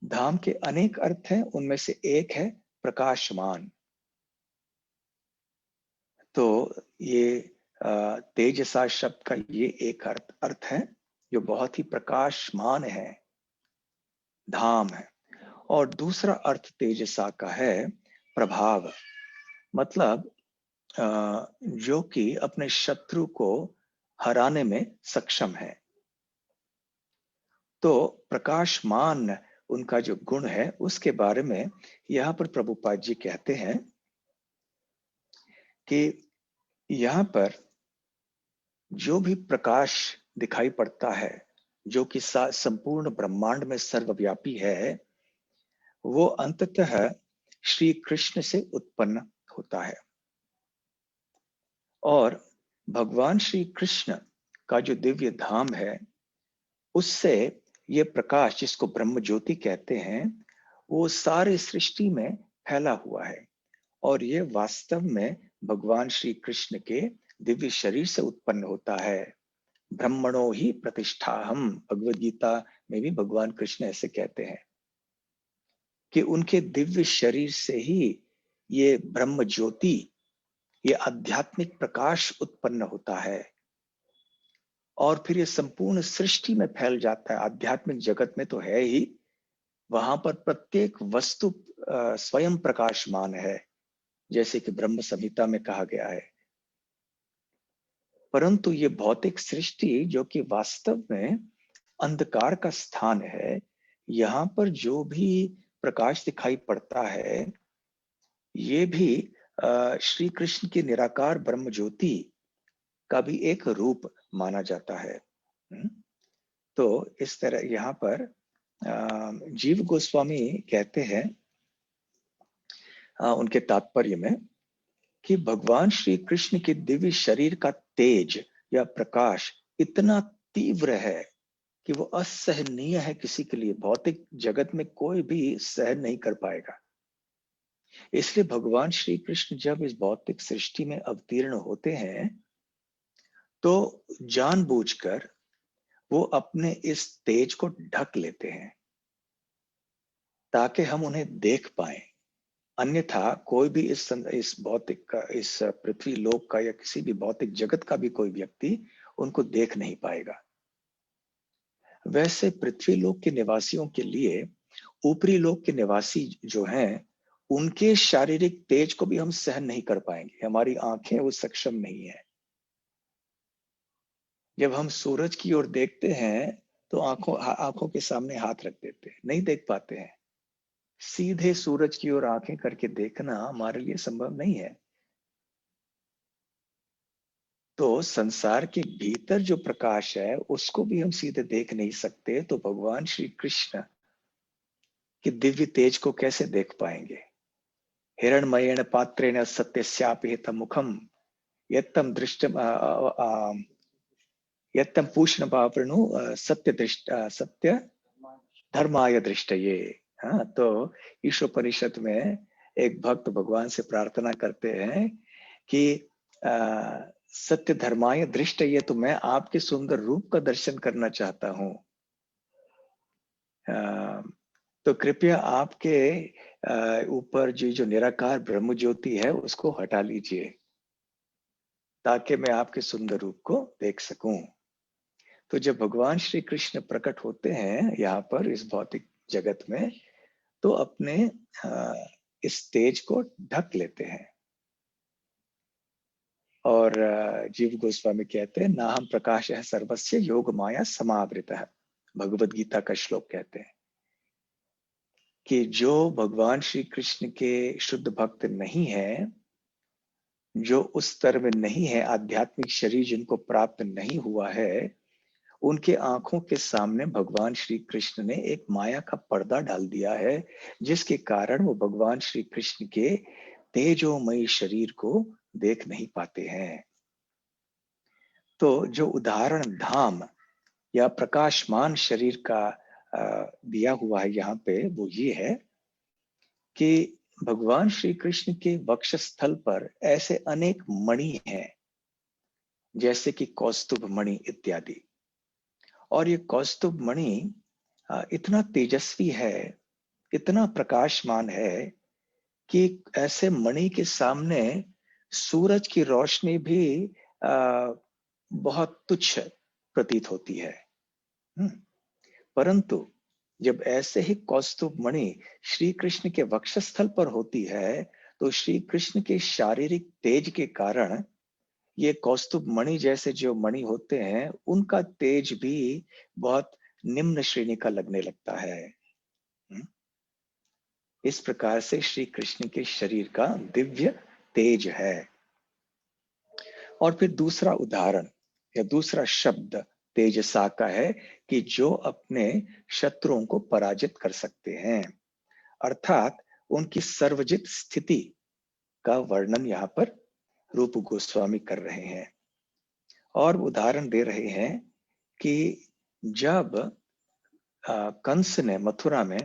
धाम के अनेक अर्थ हैं, उनमें से एक है प्रकाशमान। तो ये तेजसा शब्द का ये एक अर्थ है जो बहुत ही प्रकाशमान है, धाम है। और दूसरा अर्थ तेजसा का है प्रभाव, मतलब जो कि अपने शत्रु को हराने में सक्षम है। तो प्रकाशमान उनका जो गुण है उसके बारे में यहाँ पर प्रभुपाद जी कहते हैं कि यहाँ पर जो भी प्रकाश दिखाई पड़ता है, जो कि संपूर्ण ब्रह्मांड में सर्वव्यापी है, वो अंततः श्री कृष्ण से उत्पन्न होता है। और भगवान श्री कृष्ण का जो दिव्य धाम है, उससे ये प्रकाश, जिसको ब्रह्म ज्योति कहते हैं, वो सारे सृष्टि में फैला हुआ है। और ये वास्तव में भगवान श्री कृष्ण के दिव्य शरीर से उत्पन्न होता है। ब्रह्मणो ही प्रतिष्ठा हम, भगवद गीता में भी भगवान कृष्ण ऐसे कहते हैं कि उनके दिव्य शरीर से ही ये ब्रह्म ज्योति, ये आध्यात्मिक प्रकाश उत्पन्न होता है। और फिर ये संपूर्ण सृष्टि में फैल जाता है। आध्यात्मिक जगत में तो है ही, वहां पर प्रत्येक वस्तु स्वयं प्रकाशमान है, जैसे कि ब्रह्म संहिता में कहा गया है। परंतु ये भौतिक सृष्टि जो कि वास्तव में अंधकार का स्थान है, यहाँ पर जो भी प्रकाश दिखाई पड़ता है, ये भी श्री कृष्ण की निराकार ब्रह्म ज्योति का भी एक रूप माना जाता है। तो इस तरह यहाँ पर जीव गोस्वामी कहते हैं उनके तात्पर्य में कि भगवान श्री कृष्ण के दिव्य शरीर का तेज या प्रकाश इतना तीव्र है कि वो असहनीय है किसी के लिए। भौतिक जगत में कोई भी सहन नहीं कर पाएगा। इसलिए भगवान श्री कृष्ण जब इस भौतिक सृष्टि में अवतीर्ण होते हैं तो जानबूझकर वो अपने इस तेज को ढक लेते हैं ताकि हम उन्हें देख पाएं। अन्यथा कोई भी इस भौतिक का, इस पृथ्वी लोक का या किसी भी भौतिक जगत का भी कोई व्यक्ति उनको देख नहीं पाएगा। वैसे पृथ्वी लोक के निवासियों के लिए ऊपरी लोक के निवासी जो हैं, उनके शारीरिक तेज को भी हम सहन नहीं कर पाएंगे। हमारी आंखें वो सक्षम नहीं है। जब हम सूरज की ओर देखते हैं तो आंखों के सामने हाथ रख देते हैं, नहीं देख पाते हैं। सीधे सूरज की ओर आंखें करके देखना हमारे लिए संभव नहीं है। तो संसार के भीतर जो प्रकाश है उसको भी हम सीधे देख नहीं सकते, तो भगवान श्री कृष्ण कि दिव्य तेज को कैसे देख पाएंगे। हिरणमयेन पात्रेण सत्यस्यापिहितं मुखम यत्तम दृष्टम यत्तम पूषण पावृणु सत्य धर्माय दृष्टये। हाँ, तो ईशोपनिषद में एक भक्त भगवान से प्रार्थना करते हैं कि सत्य धर्माय दृष्टये, तो मैं आपके सुंदर रूप का दर्शन करना चाहता हूँ। तो कृपया आपके ऊपर जो निराकार ब्रह्म ज्योति है उसको हटा लीजिए ताकि मैं आपके सुंदर रूप को देख सकूं। तो जब भगवान श्री कृष्ण प्रकट होते हैं यहाँ पर इस भौतिक जगत में, तो अपने इस तेज को ढक लेते हैं। और जीव गोस्वामी कहते हैं ना हम प्रकाश है सर्वस्य योग माया समावृत है, भगवद गीता का श्लोक कहते हैं कि जो भगवान श्री कृष्ण के शुद्ध भक्त नहीं है, जो उस स्तर में नहीं है, आध्यात्मिक शरीर जिनको प्राप्त नहीं हुआ है, उनके आंखों के सामने भगवान श्री कृष्ण ने एक माया का पर्दा डाल दिया है, जिसके कारण वो भगवान श्री कृष्ण के तेजोमयी शरीर को देख नहीं पाते हैं। तो जो उदाहरण धाम या प्रकाशमान शरीर का दिया हुआ है यहाँ पे, वो ये है कि भगवान श्री कृष्ण के वक्षस्थल पर ऐसे अनेक मणि हैं, जैसे कि कौस्तुभ मणि इत्यादि। और ये कौस्तुभ मणि इतना तेजस्वी है, इतना प्रकाशमान है कि ऐसे मणि के सामने सूरज की रोशनी भी बहुत तुच्छ प्रतीत होती है। परंतु जब ऐसे ही कौस्तुभ मणि श्री कृष्ण के वक्षस्थल पर होती है, तो श्री कृष्ण के शारीरिक तेज के कारण ये कौस्तुभ मणि जैसे जो मणि होते हैं, उनका तेज भी बहुत निम्न श्रेणी का लगने लगता है। इस प्रकार से श्री कृष्ण के शरीर का दिव्य तेज है। और फिर दूसरा उदाहरण या दूसरा शब्द तेजसा का है कि जो अपने शत्रुओं को पराजित कर सकते हैं, अर्थात उनकी सर्वजित स्थिति का वर्णन यहाँ पर रूप गोस्वामी कर रहे हैं। और उदाहरण दे रहे हैं कि जब कंस ने मथुरा में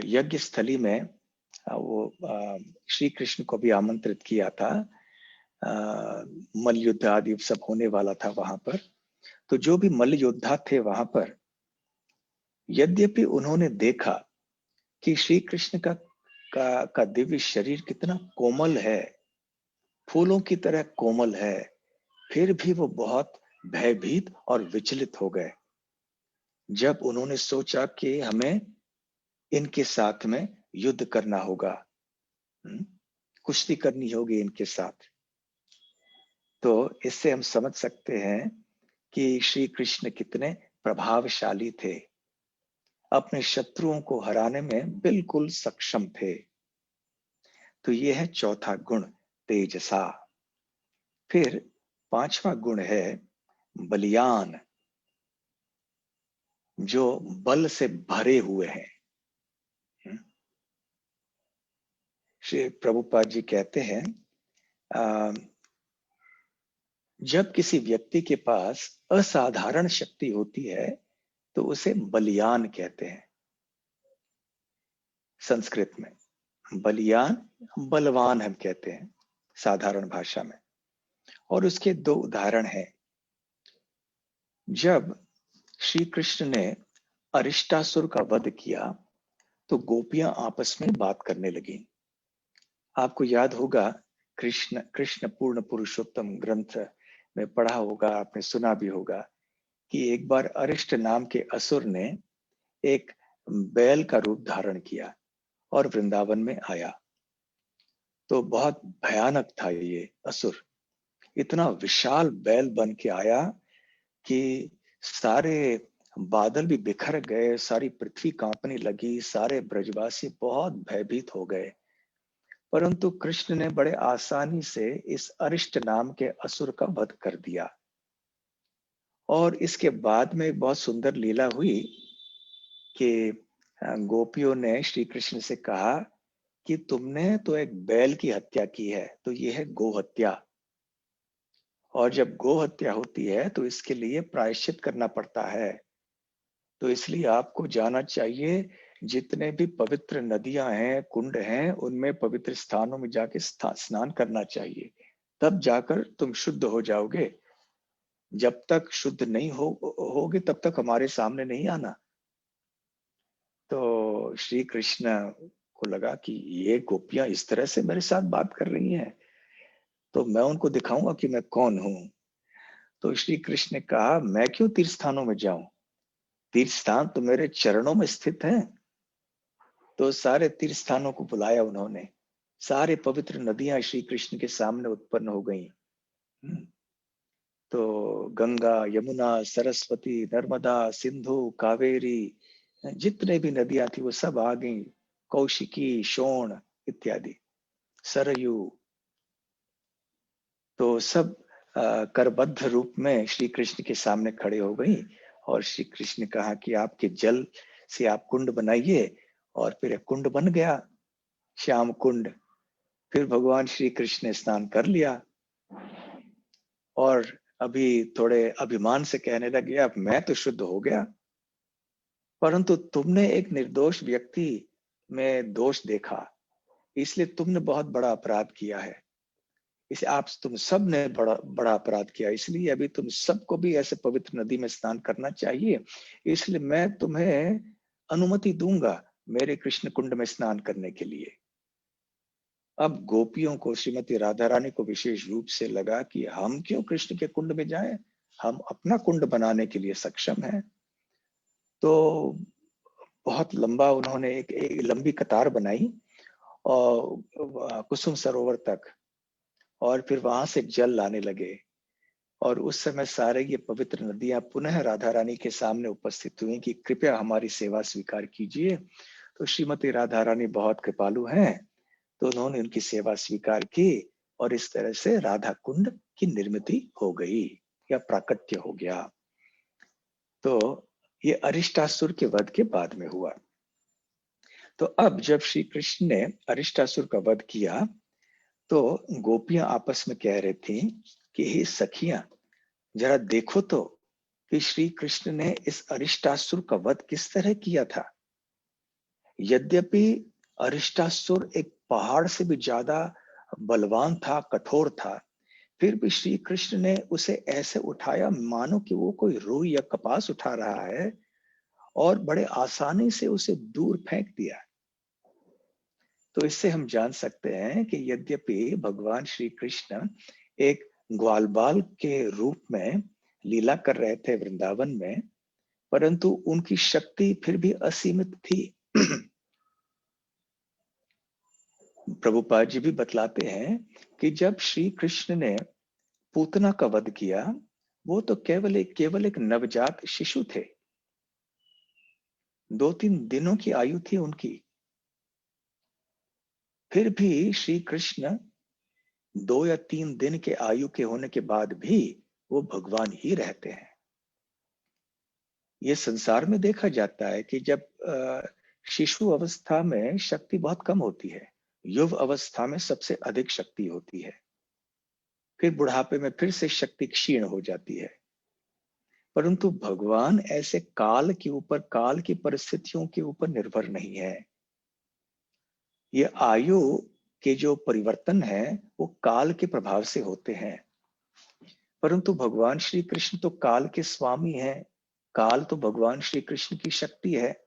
यज्ञ स्थली में वो श्री कृष्ण को भी आमंत्रित किया था, मल्ल युद्ध आदि सब होने वाला था वहां पर। तो जो भी मल्ल योद्धा थे वहां पर, यद्यपि उन्होंने देखा कि श्री कृष्ण का दिव्य शरीर कितना कोमल है, फूलों की तरह कोमल है, फिर भी वो बहुत भयभीत और विचलित हो गए जब उन्होंने सोचा कि हमें इनके साथ में युद्ध करना होगा, कुश्ती करनी होगी इनके साथ। तो इससे हम समझ सकते हैं कि श्री कृष्ण कितने प्रभावशाली थे, अपने शत्रुओं को हराने में बिल्कुल सक्षम थे। तो ये है चौथा गुण, तेजसा। फिर पांचवा गुण है बलियान, जो बल से भरे हुए हैं। श्री प्रभुपाद जी कहते हैं, जब किसी व्यक्ति के पास असाधारण शक्ति होती है तो उसे बलियान कहते हैं। संस्कृत में बलियान, बलवान हम कहते हैं साधारण भाषा में। और उसके दो उदाहरण हैं। जब श्री कृष्ण ने अरिष्टासुर का वध किया तो गोपियां आपस में बात करने लगी। आपको याद होगा, कृष्ण कृष्ण पूर्ण पुरुषोत्तम ग्रंथ में पढ़ा होगा, आपने सुना भी होगा कि एक बार अरिष्ट नाम के असुर ने एक बैल का रूप धारण किया और वृंदावन में आया। तो बहुत भयानक था ये असुर। इतना विशाल बैल बन के आया कि सारे बादल भी बिखर गए, सारी पृथ्वी कांपने लगी, सारे ब्रजवासी बहुत भयभीत हो गए। परंतु कृष्ण ने बड़े आसानी से इस अरिष्ट नाम के असुर का वध कर दिया। और इसके बाद में एक बहुत सुंदर लीला हुई कि गोपियों ने श्री कृष्ण से कहा कि तुमने तो एक बैल की हत्या की है, तो यह है गो हत्या। और जब गो हत्या होती है तो इसके लिए प्रायश्चित करना पड़ता है। तो इसलिए आपको जाना चाहिए, जितने भी पवित्र नदियां हैं, कुंड हैं, उनमें पवित्र स्थानों में जाके स्नान करना चाहिए, तब जाकर तुम शुद्ध हो जाओगे। जब तक शुद्ध नहीं होगे तब तक हमारे सामने नहीं आना। तो श्री कृष्ण को लगा कि ये गोपियां इस तरह से मेरे साथ बात कर रही हैं, तो मैं उनको दिखाऊंगा कि मैं कौन हूं। तो श्री कृष्ण ने कहा, मैं क्यों तीर्थ स्थानों में जाऊं, तीर्थ स्थान तो मेरे चरणों में स्थित है। तो सारे तीर्थ स्थानों को बुलाया उन्होंने। सारे पवित्र नदियां श्री कृष्ण के सामने उत्पन्न हो गई। तो गंगा, यमुना, सरस्वती, नर्मदा, सिंधु, कावेरी, जितने भी नदियां थी वो सब आ गई। कौशिकी, शोण इत्यादि, सरयू। तो सब करबद्ध रूप में श्री कृष्ण के सामने खड़े हो गई। और श्री कृष्ण ने कहा कि आपके जल से आप कुंड बनाइए। और फिर एक कुंड बन गया, श्याम कुंड। फिर भगवान श्री कृष्ण ने स्नान कर लिया और अभी थोड़े अभिमान से कहने लगे, अब मैं तो शुद्ध हो गया, परंतु तुमने एक निर्दोष व्यक्ति में दोष देखा, इसलिए तुमने बहुत बड़ा अपराध किया है। इसे आप तुम सब ने बड़ा बड़ा अपराध किया, इसलिए अभी तुम सबको भी ऐसे पवित्र नदी में स्नान करना चाहिए। इसलिए मैं तुम्हें अनुमति दूंगा मेरे कृष्ण कुंड में स्नान करने के लिए। अब गोपियों को, श्रीमती राधा रानी को विशेष रूप से लगा कि हम क्यों कृष्ण के कुंड में जाएं, हम अपना कुंड बनाने के लिए सक्षम हैं। तो बहुत लंबा उन्होंने एक लंबी कतार बनाई और कुसुम सरोवर तक, और फिर वहां से जल लाने लगे। और उस समय सारे ये पवित्र नदियां पुनः राधा रानी के सामने उपस्थित हुई कि कृपया हमारी सेवा स्वीकार कीजिए। तो श्रीमती राधा रानी बहुत कृपालु हैं, तो उन्होंने उनकी सेवा स्वीकार की और इस तरह से राधा कुंड की निर्मिति हो गई या प्राकट्य हो गया। तो ये अरिष्टासुर के वध के बाद में हुआ। तो अब जब श्री कृष्ण ने अरिष्टासुर का वध किया तो गोपियां आपस में कह रही थी कि हे सखियां, जरा देखो तो कि श्री कृष्ण ने इस अरिष्टासुर का वध किस तरह किया था। यद्यपि अरिष्टासुर एक पहाड़ से भी ज्यादा बलवान था, कठोर था, फिर भी श्री कृष्ण ने उसे ऐसे उठाया मानो कि वो कोई रुई या कपास उठा रहा है, और बड़े आसानी से उसे दूर फेंक दिया। तो इससे हम जान सकते हैं कि यद्यपि भगवान श्री कृष्ण एक ग्वालबाल के रूप में लीला कर रहे थे वृंदावन में, परंतु उनकी शक्ति फिर भी असीमित थी। प्रभुपाद जी भी बतलाते हैं कि जब श्री कृष्ण ने पूतना का वध किया, वो तो केवल एक नवजात शिशु थे। 2-3 दिनों की आयु थी उनकी। फिर भी श्री कृष्ण 2 या 3 दिन के आयु के होने के बाद भी वो भगवान ही रहते हैं। ये संसार में देखा जाता है कि जब शिशु अवस्था में शक्ति बहुत कम होती है, युव अवस्था में सबसे अधिक शक्ति होती है, फिर बुढ़ापे में फिर से शक्ति क्षीण हो जाती है। परंतु भगवान ऐसे काल के ऊपर, काल की परिस्थितियों के ऊपर निर्भर नहीं है। ये आयु के जो परिवर्तन है वो काल के प्रभाव से होते हैं, परंतु भगवान श्री कृष्ण तो काल के स्वामी हैं। काल तो भगवान श्री कृष्ण की शक्ति है।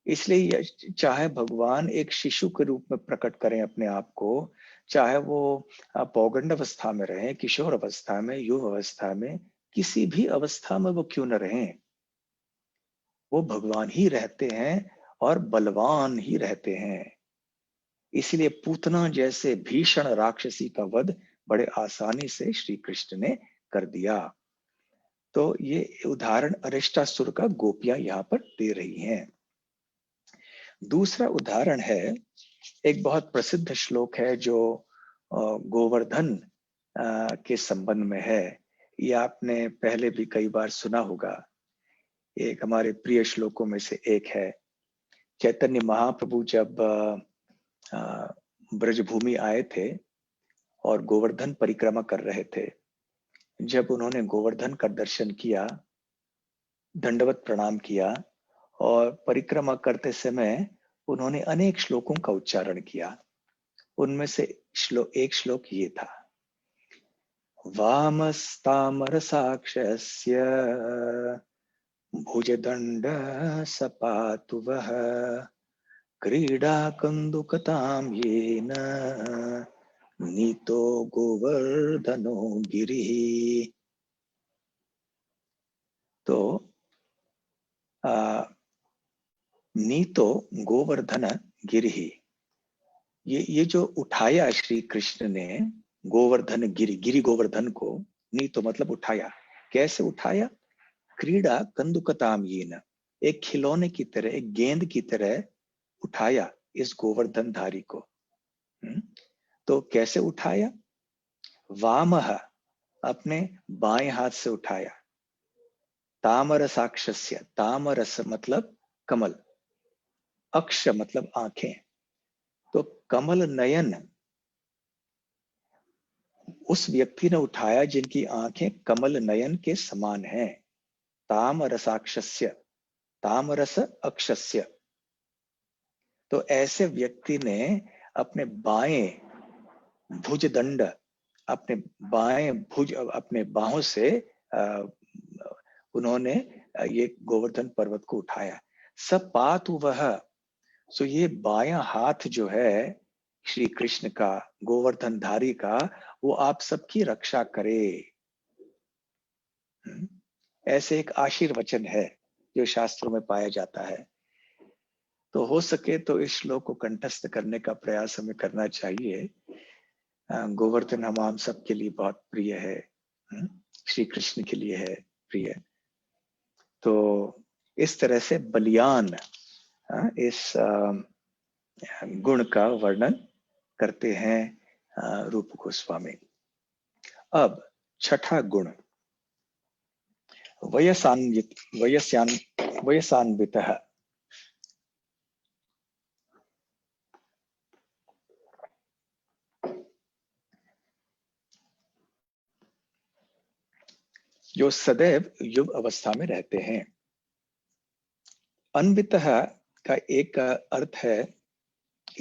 इसलिए चाहे भगवान एक शिशु के रूप में प्रकट करें अपने आप को, चाहे वो पौगंड अवस्था में रहे, किशोर अवस्था में, युव अवस्था में, किसी भी अवस्था में वो क्यों न रहें, वो भगवान ही रहते हैं और बलवान ही रहते हैं। इसलिए पूतना जैसे भीषण राक्षसी का वध बड़े आसानी से श्री कृष्ण ने कर दिया। तो ये उदाहरण अरिष्टासुर का गोपियां यहाँ पर दे रही हैं। दूसरा उदाहरण है, एक बहुत प्रसिद्ध श्लोक है जो गोवर्धन के संबंध में है। ये आपने पहले भी कई बार सुना होगा। एक हमारे प्रिय श्लोकों में से एक है। चैतन्य महाप्रभु जब ब्रजभूमि आए थे और गोवर्धन परिक्रमा कर रहे थे, जब उन्होंने गोवर्धन का दर्शन किया, दंडवत प्रणाम किया और परिक्रमा करते समय उन्होंने अनेक श्लोकों का उच्चारण किया। उनमें से एक श्लोक ये था, वामस्तामर साक्षस्य भुजदंड सपातु वः क्रीडा कंदुकताम येन नीतो गोवर्धनो गिरिः। तो नीतो गोवर्धन गिरिः, ये जो उठाया श्री कृष्ण ने गोवर्धन गिरी गोवर्धन को, नीतो मतलब उठाया। कैसे उठाया? क्रीड़ा कंदुकताम येन, एक खिलौने की तरह, एक गेंद की तरह उठाया इस गोवर्धन धारी को। तो कैसे उठाया? वामह, अपने बाएं हाथ से उठाया। तामरसाक्षस्य, तामरस मतलब कमल, अक्ष मतलब आंखें, तो कमल नयन उस व्यक्ति ने उठाया जिनकी आंखें कमल नयन के समान हैं। तामरसाक्षस्य, तामरस अक्षस्य। तो ऐसे व्यक्ति ने अपने बाएं भुजदंड, अपने बाएं भुज, अपने बाहों से उन्होंने ये गोवर्धन पर्वत को उठाया। सपातु वह, सो ये बायां हाथ जो है श्री कृष्ण का, गोवर्धन धारी का, वो आप सबकी रक्षा करे। ऐसे एक आशीर्वचन है जो शास्त्रों में पाया जाता है। तो हो सके तो इस श्लोक को कंठस्थ करने का प्रयास हमें करना चाहिए। गोवर्धन हम सबके लिए बहुत प्रिय है, श्री कृष्ण के लिए है प्रिय। तो इस तरह से बलियान इस गुण का वर्णन करते हैं रूप गोस्वामी। अब छठा गुण, वयसान्वितः। जो सदैव युव अवस्था में रहते हैं। अन्वितः का एक अर्थ है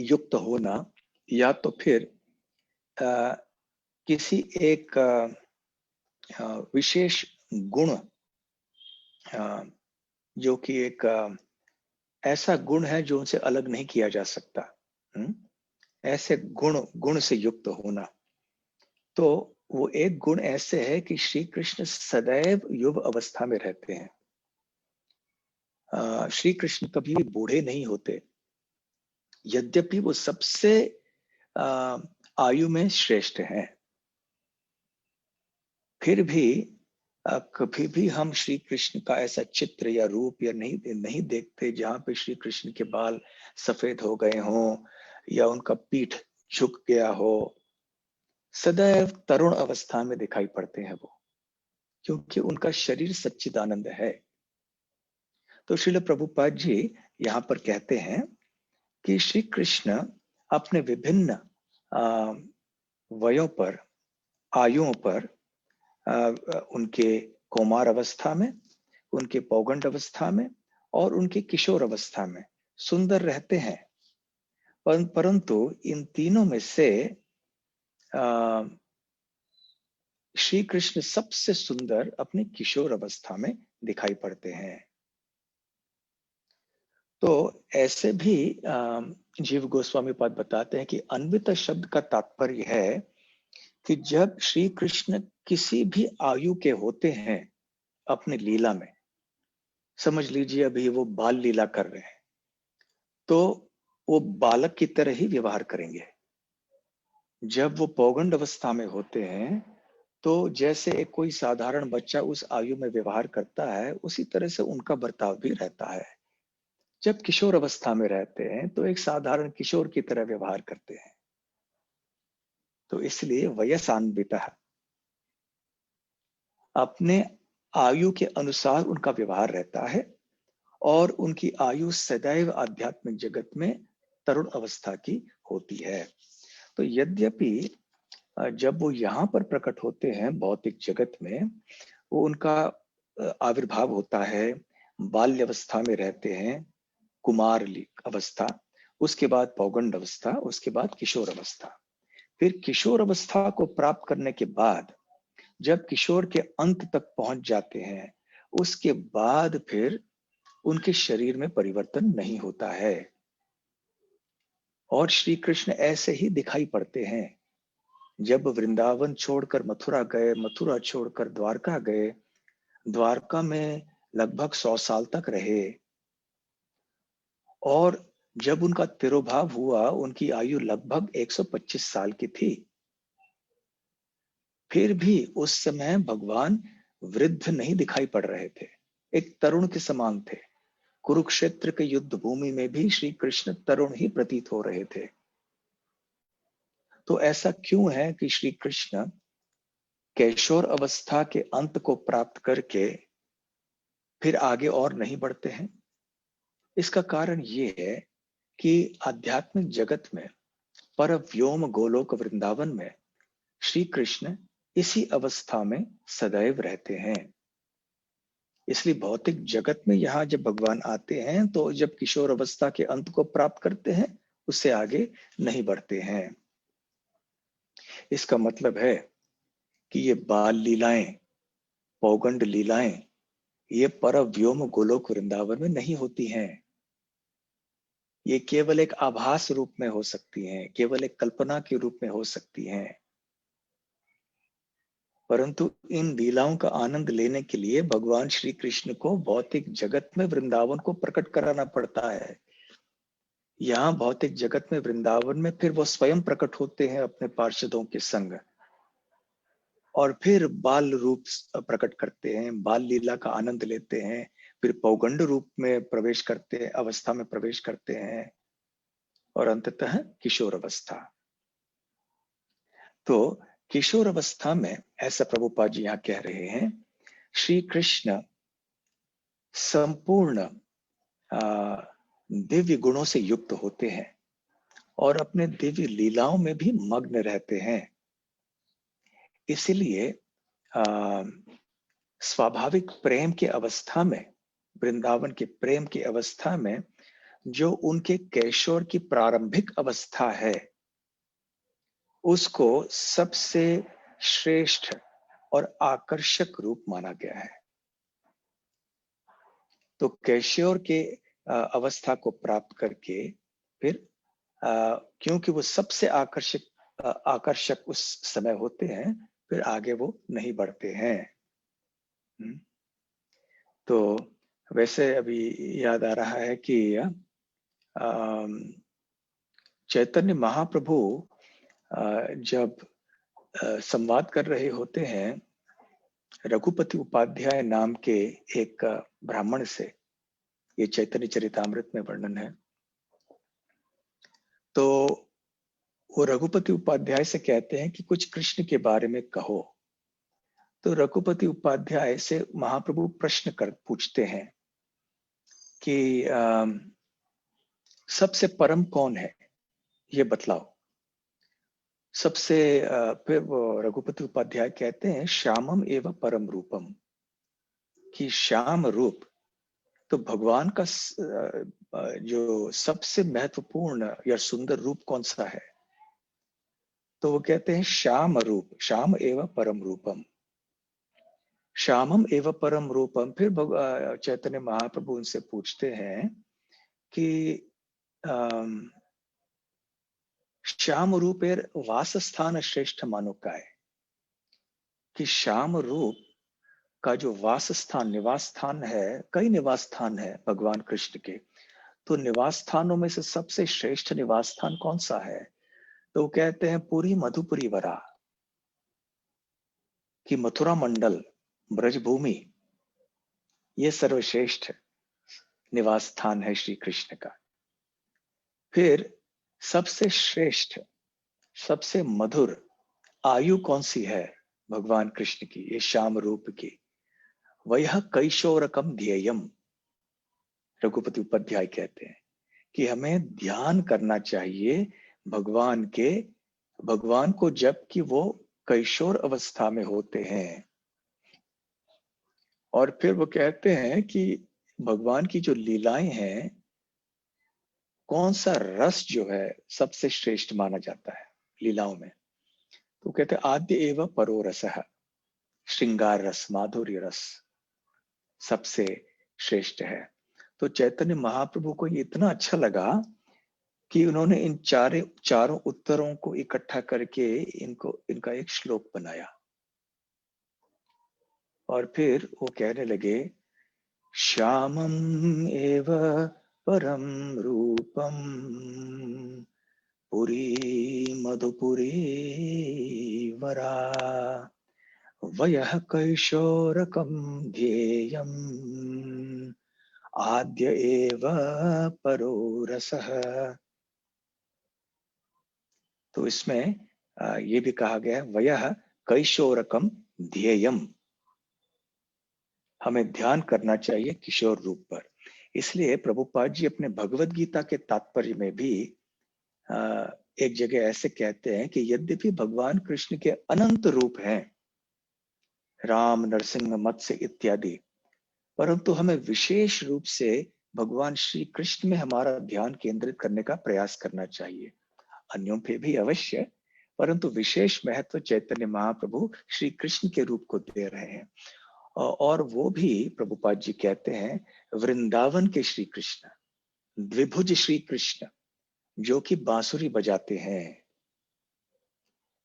युक्त होना, या तो फिर किसी एक विशेष गुण, जो कि एक ऐसा गुण है जो उनसे अलग नहीं किया जा सकता, ऐसे गुण से युक्त होना। तो वो एक गुण ऐसे है कि श्री कृष्ण सदैव युव अवस्था में रहते हैं। श्री कृष्ण कभी भी बूढ़े नहीं होते, यद्यपि वो सबसे आयु में श्रेष्ठ हैं। फिर भी कभी भी हम श्री कृष्ण का ऐसा चित्र या रूप या नहीं देखते जहां पे श्री कृष्ण के बाल सफेद हो गए हों या उनका पीठ झुक गया हो। सदैव तरुण अवस्था में दिखाई पड़ते हैं वो, क्योंकि उनका शरीर सच्चिदानंद है। तो श्रील प्रभुपाद जी यहाँ पर कहते हैं कि श्री कृष्ण अपने विभिन्न वयों पर, आयुओं पर, उनके कौमार अवस्था में, उनके पौगंड अवस्था में और उनके किशोर अवस्था में सुंदर रहते हैं। परंतु इन तीनों में से श्री कृष्ण सबसे सुंदर अपनी किशोर अवस्था में दिखाई पड़ते हैं। तो ऐसे भी जीव गोस्वामी पाद बताते हैं कि अन्वित शब्द का तात्पर्य है कि जब श्री कृष्ण किसी भी आयु के होते हैं अपनी लीला में, समझ लीजिए अभी वो बाल लीला कर रहे हैं, तो वो बालक की तरह ही व्यवहार करेंगे। जब वो पौगंड अवस्था में होते हैं तो जैसे एक कोई साधारण बच्चा उस आयु में व्यवहार करता है, उसी तरह से उनका बर्ताव भी रहता है। जब किशोर अवस्था में रहते हैं तो एक साधारण किशोर की तरह व्यवहार करते हैं। तो इसलिए वयसान्वित, अपने आयु के अनुसार उनका व्यवहार रहता है और उनकी आयु सदैव आध्यात्मिक जगत में तरुण अवस्था की होती है। तो यद्यपि जब वो यहाँ पर प्रकट होते हैं भौतिक जगत में, वो उनका आविर्भाव होता है, बाल्यावस्था में रहते हैं, कुमार अवस्था, उसके बाद पौगंड अवस्था, उसके बाद किशोर अवस्था। फिर किशोर अवस्था को प्राप्त करने के बाद जब किशोर के अंत तक पहुंच जाते हैं, उसके बाद फिर उनके शरीर में परिवर्तन नहीं होता है और श्री कृष्ण ऐसे ही दिखाई पड़ते हैं। जब वृंदावन छोड़कर मथुरा गए, मथुरा छोड़कर द्वारका गए, द्वारका में लगभग 100 साल तक रहे और जब उनका तिरोभाव हुआ उनकी आयु लगभग 125 साल की थी। फिर भी उस समय भगवान वृद्ध नहीं दिखाई पड़ रहे थे, एक तरुण के समान थे। कुरुक्षेत्र के युद्ध भूमि में भी श्री कृष्ण तरुण ही प्रतीत हो रहे थे। तो ऐसा क्यों है कि श्री कृष्ण किशोर अवस्था के अंत को प्राप्त करके फिर आगे और नहीं बढ़ते हैं? इसका कारण ये है कि आध्यात्मिक जगत में, पर व्योम गोलोक वृंदावन में श्री कृष्ण इसी अवस्था में सदैव रहते हैं। इसलिए भौतिक जगत में यहाँ जब भगवान आते हैं तो जब किशोर अवस्था के अंत को प्राप्त करते हैं, उससे आगे नहीं बढ़ते हैं। इसका मतलब है कि ये बाल लीलाएं, पौगंड लीलाएं, ये पर व्योम गोलोक वृंदावन में नहीं होती हैं। ये केवल एक आभास रूप में हो सकती हैं, केवल एक कल्पना के रूप में हो सकती हैं। परंतु इन लीलाओं का आनंद लेने के लिए भगवान श्री कृष्ण को भौतिक जगत में वृंदावन को प्रकट कराना पड़ता है। यहाँ भौतिक जगत में वृंदावन में फिर वो स्वयं प्रकट होते हैं अपने पार्षदों के संग और फिर बाल रूप प्रकट करते हैं, बाल लीला का आनंद लेते हैं, फिर पौगंड रूप में प्रवेश करते हैं, अवस्था में प्रवेश करते हैं और अंततः किशोर अवस्था। तो किशोर अवस्था में ऐसा प्रभुपाद जी यहाँ कह रहे हैं, श्री कृष्ण संपूर्ण दिव्य गुणों से युक्त होते हैं और अपने दिव्य लीलाओं में भी मग्न रहते हैं। इसलिए स्वाभाविक प्रेम के अवस्था में, वृंदावन के प्रेम की अवस्था में जो उनके किशोर की प्रारंभिक अवस्था है, उसको सबसे श्रेष्ठ और आकर्षक रूप माना गया है। तो किशोर के अवस्था को प्राप्त करके फिर क्योंकि वो सबसे आकर्षक उस समय होते हैं, फिर आगे वो नहीं बढ़ते हैं। तो वैसे अभी याद आ रहा है कि चैतन्य महाप्रभु जब संवाद कर रहे होते हैं रघुपति उपाध्याय नाम के एक ब्राह्मण से, ये चैतन्य चरितामृत में वर्णन है। तो वो रघुपति उपाध्याय से कहते हैं कि कुछ कृष्ण के बारे में कहो। तो रघुपति उपाध्याय से महाप्रभु प्रश्न पूछते हैं कि सबसे परम कौन है, ये बतलाओ। सबसे फिर वो रघुपति उपाध्याय कहते हैं श्यामम एवं परम रूपम, कि श्याम रूप तो भगवान का जो सबसे महत्वपूर्ण या सुंदर रूप कौन सा है। तो वो कहते हैं श्याम रूप, श्याम एवं परम रूपम, श्यामम एवं परम रूपम। फिर चैतन्य महाप्रभु उनसे पूछते हैं कि श्याम रूपेर वासस्थान श्रेष्ठ मानो का है, कि श्याम रूप का जो वास स्थान, निवास स्थान है, कई निवास स्थान है भगवान कृष्ण के, तो निवास स्थानों में से सबसे श्रेष्ठ निवास स्थान कौन सा है। तो वो कहते हैं पुरी मधुपुरी वरा, कि मथुरा मंडल ब्रजभूमि ये सर्वश्रेष्ठ निवास स्थान है श्री कृष्ण का। फिर सबसे श्रेष्ठ, सबसे मधुर आयु कौन सी है भगवान कृष्ण की, ये श्याम रूप की। वह कैशोरकम ध्येयम, रघुपति उपाध्याय कहते हैं कि हमें ध्यान करना चाहिए भगवान के, भगवान को जबकि वो कैशोर अवस्था में होते हैं। और फिर वो कहते हैं कि भगवान की जो लीलाएं हैं, कौन सा रस जो है सबसे श्रेष्ठ माना जाता है लीलाओं में। तो कहते हैं आद्य एवं परो रसः, श्रृंगार रस, माधुर्य रस सबसे श्रेष्ठ है। तो चैतन्य महाप्रभु को ये इतना अच्छा लगा कि उन्होंने इन चारों उत्तरों को इकट्ठा करके इनका एक श्लोक बनाया। और फिर वो कहने लगे श्यामम एव परम रूपम पुरी मधुपुरी वरा वयः कैशोरकम ध्येयम आद्य एव परो रसः। तो इसमें ये भी कहा गया है वयः कैशोरकम ध्येयम, हमें ध्यान करना चाहिए किशोर रूप पर। इसलिए प्रभुपाद जी अपने भगवत गीता के तात्पर्य में भी एक जगह ऐसे कहते हैं कि यद्यपि भगवान कृष्ण के अनंत रूप हैं, राम, नरसिंह, मत्स्य इत्यादि, परंतु हमें विशेष रूप से भगवान श्री कृष्ण में हमारा ध्यान केंद्रित करने का प्रयास करना चाहिए। अन्यों पे भी अवश्य, परंतु विशेष महत्व चैतन्य महाप्रभु श्री कृष्ण के रूप को दे रहे हैं। और वो भी प्रभुपाद जी कहते हैं वृंदावन के श्री कृष्ण, द्विभुज श्री कृष्ण जो कि बांसुरी बजाते हैं,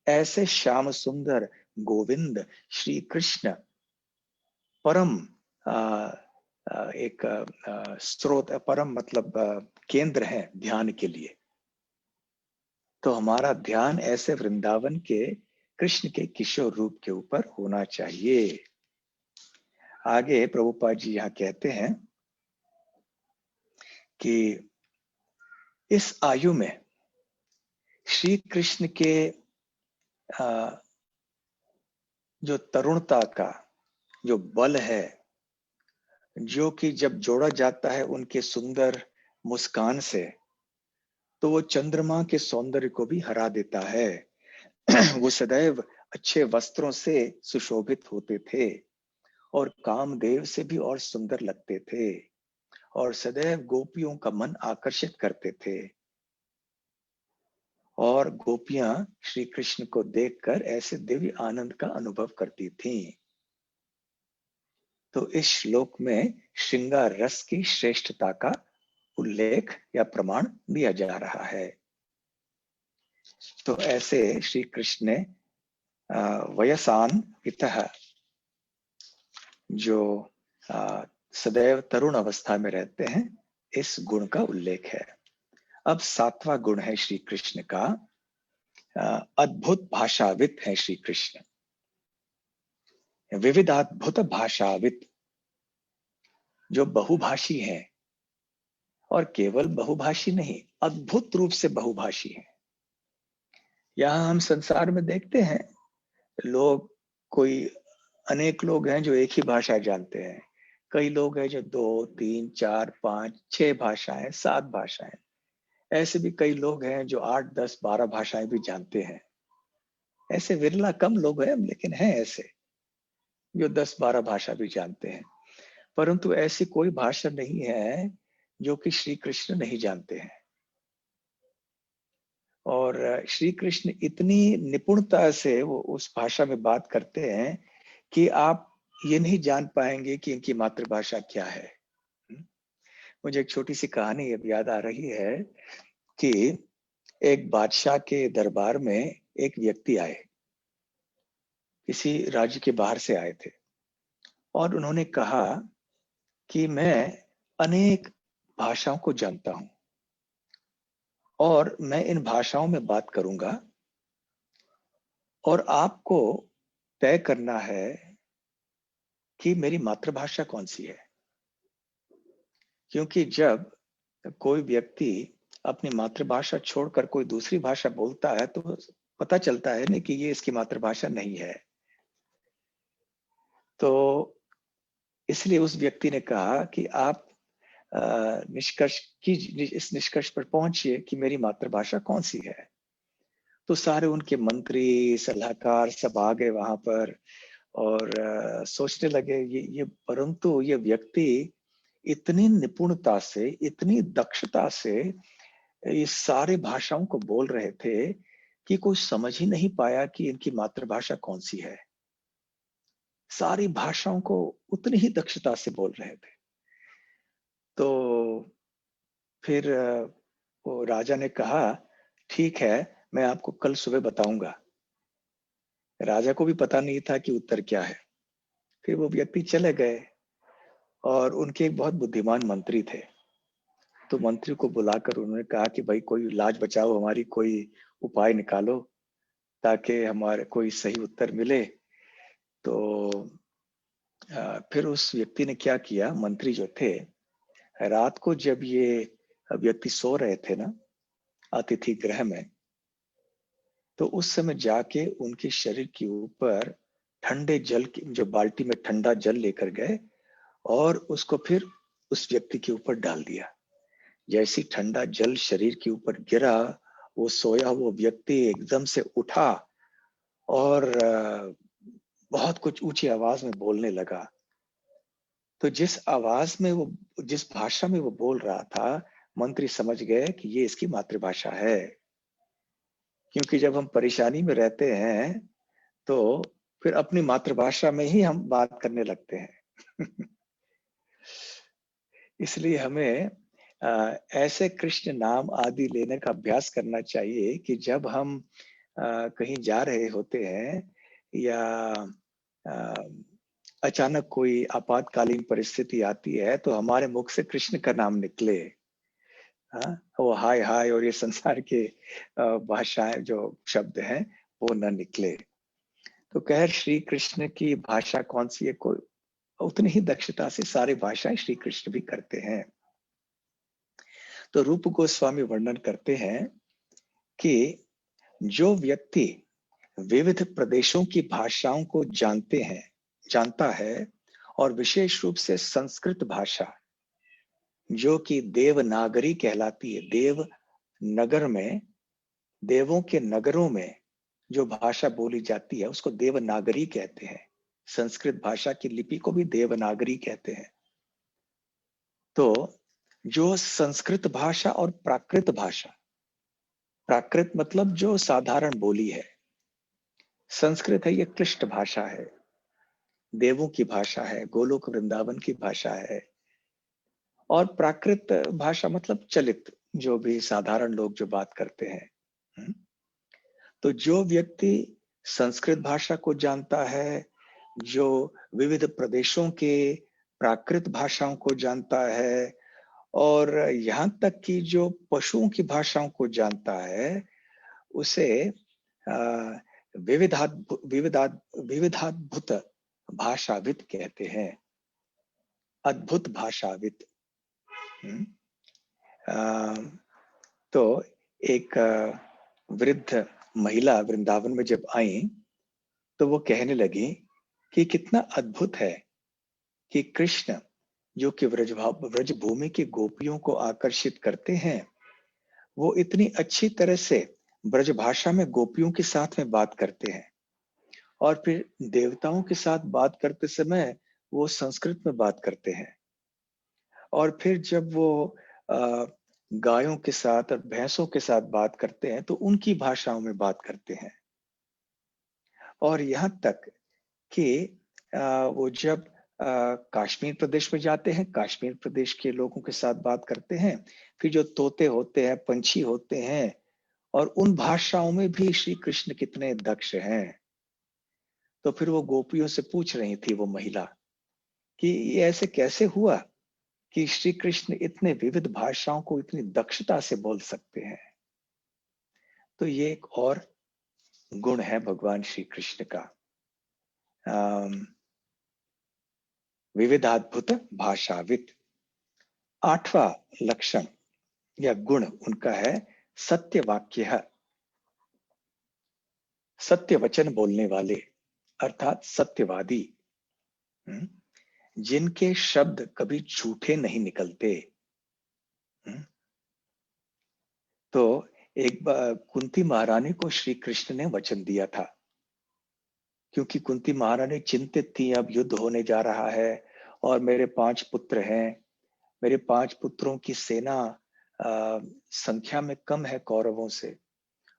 ऐसे श्याम सुंदर गोविंद श्री कृष्ण परम एक स्रोत, परम मतलब केंद्र है ध्यान के लिए। तो हमारा ध्यान ऐसे वृंदावन के कृष्ण के किशोर रूप के ऊपर होना चाहिए। आगे प्रभुपाद जी यहाँ कहते हैं कि इस आयु में श्री कृष्ण के जो तरुणता का जो बल है, जो कि जब जोड़ा जाता है उनके सुंदर मुस्कान से, तो वो चंद्रमा के सौंदर्य को भी हरा देता है। वो सदैव अच्छे वस्त्रों से सुशोभित होते थे और कामदेव से भी और सुंदर लगते थे और सदैव गोपियों का मन आकर्षित करते थे। और गोपियां श्री कृष्ण को देखकर ऐसे दिव्य आनंद का अनुभव करती थीं। तो इस श्लोक में श्रृंगार रस की श्रेष्ठता का उल्लेख या प्रमाण दिया जा रहा है। तो ऐसे श्री कृष्ण ने वयसान इतः, जो सदैव तरुण अवस्था में रहते हैं, इस गुण का उल्लेख है। अब 7वां गुण है श्री कृष्ण का, अद्भुत भाषाविद है श्री कृष्ण, विविधाद्भुत भाषाविद, जो बहुभाषी है, और केवल बहुभाषी नहीं, अद्भुत रूप से बहुभाषी है। यहां हम संसार में देखते हैं लोग, कोई अनेक लोग हैं जो एक ही भाषा जानते हैं, कई लोग हैं जो 2, 3, 4, 5, 6 भाषाएं, 7 भाषाएं, ऐसे भी कई लोग हैं जो 8, 10, 12 भाषाएं भी जानते हैं। ऐसे विरला कम लोग हैं, लेकिन हैं ऐसे जो 10, 12 भाषा भी जानते हैं। परंतु ऐसी कोई भाषा नहीं है जो कि श्री कृष्ण नहीं जानते हैं। और श्री कृष्ण इतनी निपुणता से वो उस भाषा में बात करते हैं कि आप ये नहीं जान पाएंगे कि इनकी मातृभाषा क्या है। मुझे एक छोटी सी कहानी अब याद आ रही है कि एक बादशाह के दरबार में एक व्यक्ति आए, किसी राज्य के बाहर से आए थे, और उन्होंने कहा कि मैं अनेक भाषाओं को जानता हूं और मैं इन भाषाओं में बात करूंगा, और आपको तय करना है कि मेरी मातृभाषा कौन सी है। क्योंकि जब कोई व्यक्ति अपनी मातृभाषा छोड़कर कोई दूसरी भाषा बोलता है तो पता चलता है ना कि ये इसकी मातृभाषा नहीं है। तो इसलिए उस व्यक्ति ने कहा कि आप निष्कर्ष की इस निष्कर्ष पर पहुंचिए कि मेरी मातृभाषा कौन सी है। तो सारे उनके मंत्री, सलाहकार सब आ गए वहां पर, और सोचने लगे ये परंतु ये व्यक्ति इतनी निपुणता से, इतनी दक्षता से इस सारे भाषाओं को बोल रहे थे कि कोई समझ ही नहीं पाया कि इनकी मातृभाषा कौन सी है। सारी भाषाओं को उतनी ही दक्षता से बोल रहे थे। तो फिर वो राजा ने कहा, ठीक है, मैं आपको कल सुबह बताऊंगा। राजा को भी पता नहीं था कि उत्तर क्या है। फिर वो व्यक्ति चले गए, और उनके एक बहुत बुद्धिमान मंत्री थे। तो मंत्री को बुलाकर उन्होंने कहा कि भाई कोई लाज बचाओ, हमारी कोई उपाय निकालो ताकि हमारे कोई सही उत्तर मिले। तो फिर उस व्यक्ति ने क्या किया, मंत्री जो थे, रात को जब ये व्यक्ति सो रहे थे ना अतिथि गृह में, तो उस समय जाके उनके शरीर के ऊपर ठंडे जल की, जो बाल्टी में ठंडा जल लेकर गए, और उसको फिर उस व्यक्ति के ऊपर डाल दिया। जैसी ठंडा जल शरीर के ऊपर गिरा, वो सोया हुआ व्यक्ति एकदम से उठा और बहुत कुछ ऊंची आवाज में बोलने लगा। तो जिस भाषा में वो बोल रहा था, मंत्री समझ गए कि ये इसकी मातृभाषा है। क्योंकि जब हम परेशानी में रहते हैं तो फिर अपनी मातृभाषा में ही हम बात करने लगते हैं। इसलिए हमें ऐसे कृष्ण नाम आदि लेने का अभ्यास करना चाहिए कि जब हम कहीं जा रहे होते हैं, या अचानक कोई आपातकालीन परिस्थिति आती है, तो हमारे मुख से कृष्ण का नाम निकले। हाँ, वो हाय हाय और ये संसार के भाषाएं जो शब्द हैं वो न निकले। तो खैर श्री कृष्ण की भाषा कौन सी है, कोई उतनी ही दक्षता से सारी भाषाएं श्री कृष्ण भी करते हैं। तो रूप गोस्वामी वर्णन करते हैं कि जो व्यक्ति विविध प्रदेशों की भाषाओं को जानता है, और विशेष रूप से संस्कृत भाषा जो कि देवनागरी कहलाती है, देव नगर में, देवों के नगरों में जो भाषा बोली जाती है उसको देवनागरी कहते हैं। संस्कृत भाषा की लिपि को भी देवनागरी कहते हैं। तो जो संस्कृत भाषा और प्राकृत भाषा, प्राकृत मतलब जो साधारण बोली है, संस्कृत है ये क्लिष्ट भाषा है, देवों की भाषा है, गोलोक वृंदावन की भाषा है। और प्राकृत भाषा मतलब चलित, जो भी साधारण लोग जो बात करते हैं। तो जो व्यक्ति संस्कृत भाषा को जानता है, जो विविध प्रदेशों के प्राकृत भाषाओं को जानता है, और यहाँ तक कि जो पशुओं की भाषाओं को जानता है, उसे विविधाद्भुत भाषाविद कहते हैं। अद्भुत भाषाविद। तो एक वृद्ध महिला वृंदावन में जब आई तो वो कहने लगी कि कितना अद्भुत है कि कृष्ण जो कि व्रज भूमि की गोपियों को आकर्षित करते हैं, वो इतनी अच्छी तरह से ब्रज भाषा में गोपियों के साथ में बात करते हैं, और फिर देवताओं के साथ बात करते समय वो संस्कृत में बात करते हैं, और फिर जब वो गायों के साथ और भैंसों के साथ बात करते हैं तो उनकी भाषाओं में बात करते हैं। और यहाँ तक कि वो जब कश्मीर प्रदेश में जाते हैं, कश्मीर प्रदेश के लोगों के साथ बात करते हैं, फिर जो तोते होते हैं, पंछी होते हैं, और उन भाषाओं में भी श्री कृष्ण कितने दक्ष हैं। तो फिर वो गोपियों से पूछ रही थी वो महिला कि ये ऐसे कैसे हुआ कि श्री कृष्ण इतने विविध भाषाओं को इतनी दक्षता से बोल सकते हैं। तो ये एक और गुण है भगवान श्री कृष्ण का, विविधाद्भुत भाषाविद। 8वां लक्षण या गुण उनका है सत्यवाक्य, सत्य वचन बोलने वाले, अर्थात सत्यवादी, जिनके शब्द कभी झूठे नहीं निकलते। तो एक बार कुंती महारानी को श्री कृष्ण ने वचन दिया था, क्योंकि कुंती महारानी चिंतित थी, अब युद्ध होने जा रहा है और मेरे 5 पुत्र हैं, मेरे 5 पुत्रों की सेना संख्या में कम है कौरवों से,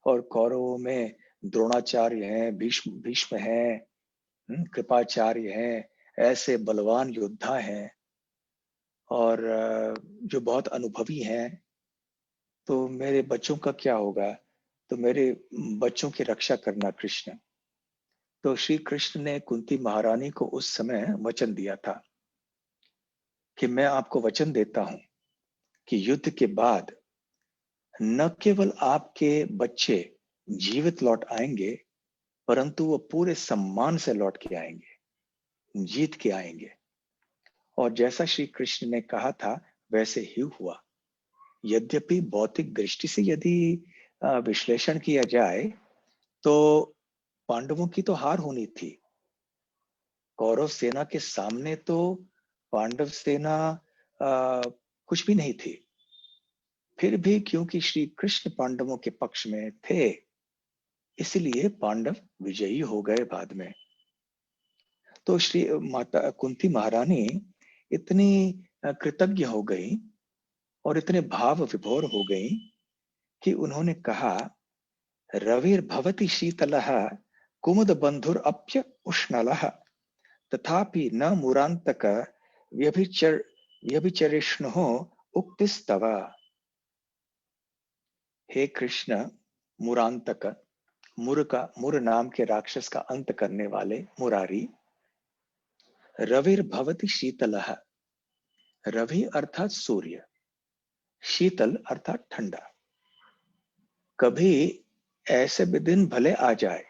और कौरवों में द्रोणाचार्य हैं, भीष्म हैं, कृपाचार्य हैं, ऐसे बलवान योद्धा हैं और जो बहुत अनुभवी हैं, तो मेरे बच्चों का क्या होगा? तो मेरे बच्चों की रक्षा करना कृष्ण। तो श्री कृष्ण ने कुंती महारानी को उस समय वचन दिया था कि मैं आपको वचन देता हूं कि युद्ध के बाद न केवल आपके बच्चे जीवित लौट आएंगे, परंतु वो पूरे सम्मान से लौट के आएंगे, जीत के आएंगे। और जैसा श्री कृष्ण ने कहा था वैसे ही हुआ। यद्यपि भौतिक दृष्टि से यदि विश्लेषण किया जाए तो पांडवों की तो हार होनी थी। कौरव सेना के सामने तो पांडव सेना कुछ भी नहीं थी। फिर भी क्योंकि श्री कृष्ण पांडवों के पक्ष में थे, इसलिए पांडव विजयी हो गए बाद में। तो श्री माता कुंती महारानी इतनी कृतज्ञ हो गई और इतने भाव विभोर हो गई कि उन्होंने कहा, रविर भवति शीतलः कुमुद बंधुर अप्य उष्णलः तथापि न मुरांतक व्यभिचरिष्णुः उक्तिस्तव। हे कृष्ण, मुरांतक, मुर नाम के राक्षस का अंत करने वाले मुरारी, रविर भवति शीतलः, रवि अर्थात सूर्य, शीतल अर्थात ठंडा। कभी ऐसे भी दिन भले आ जाए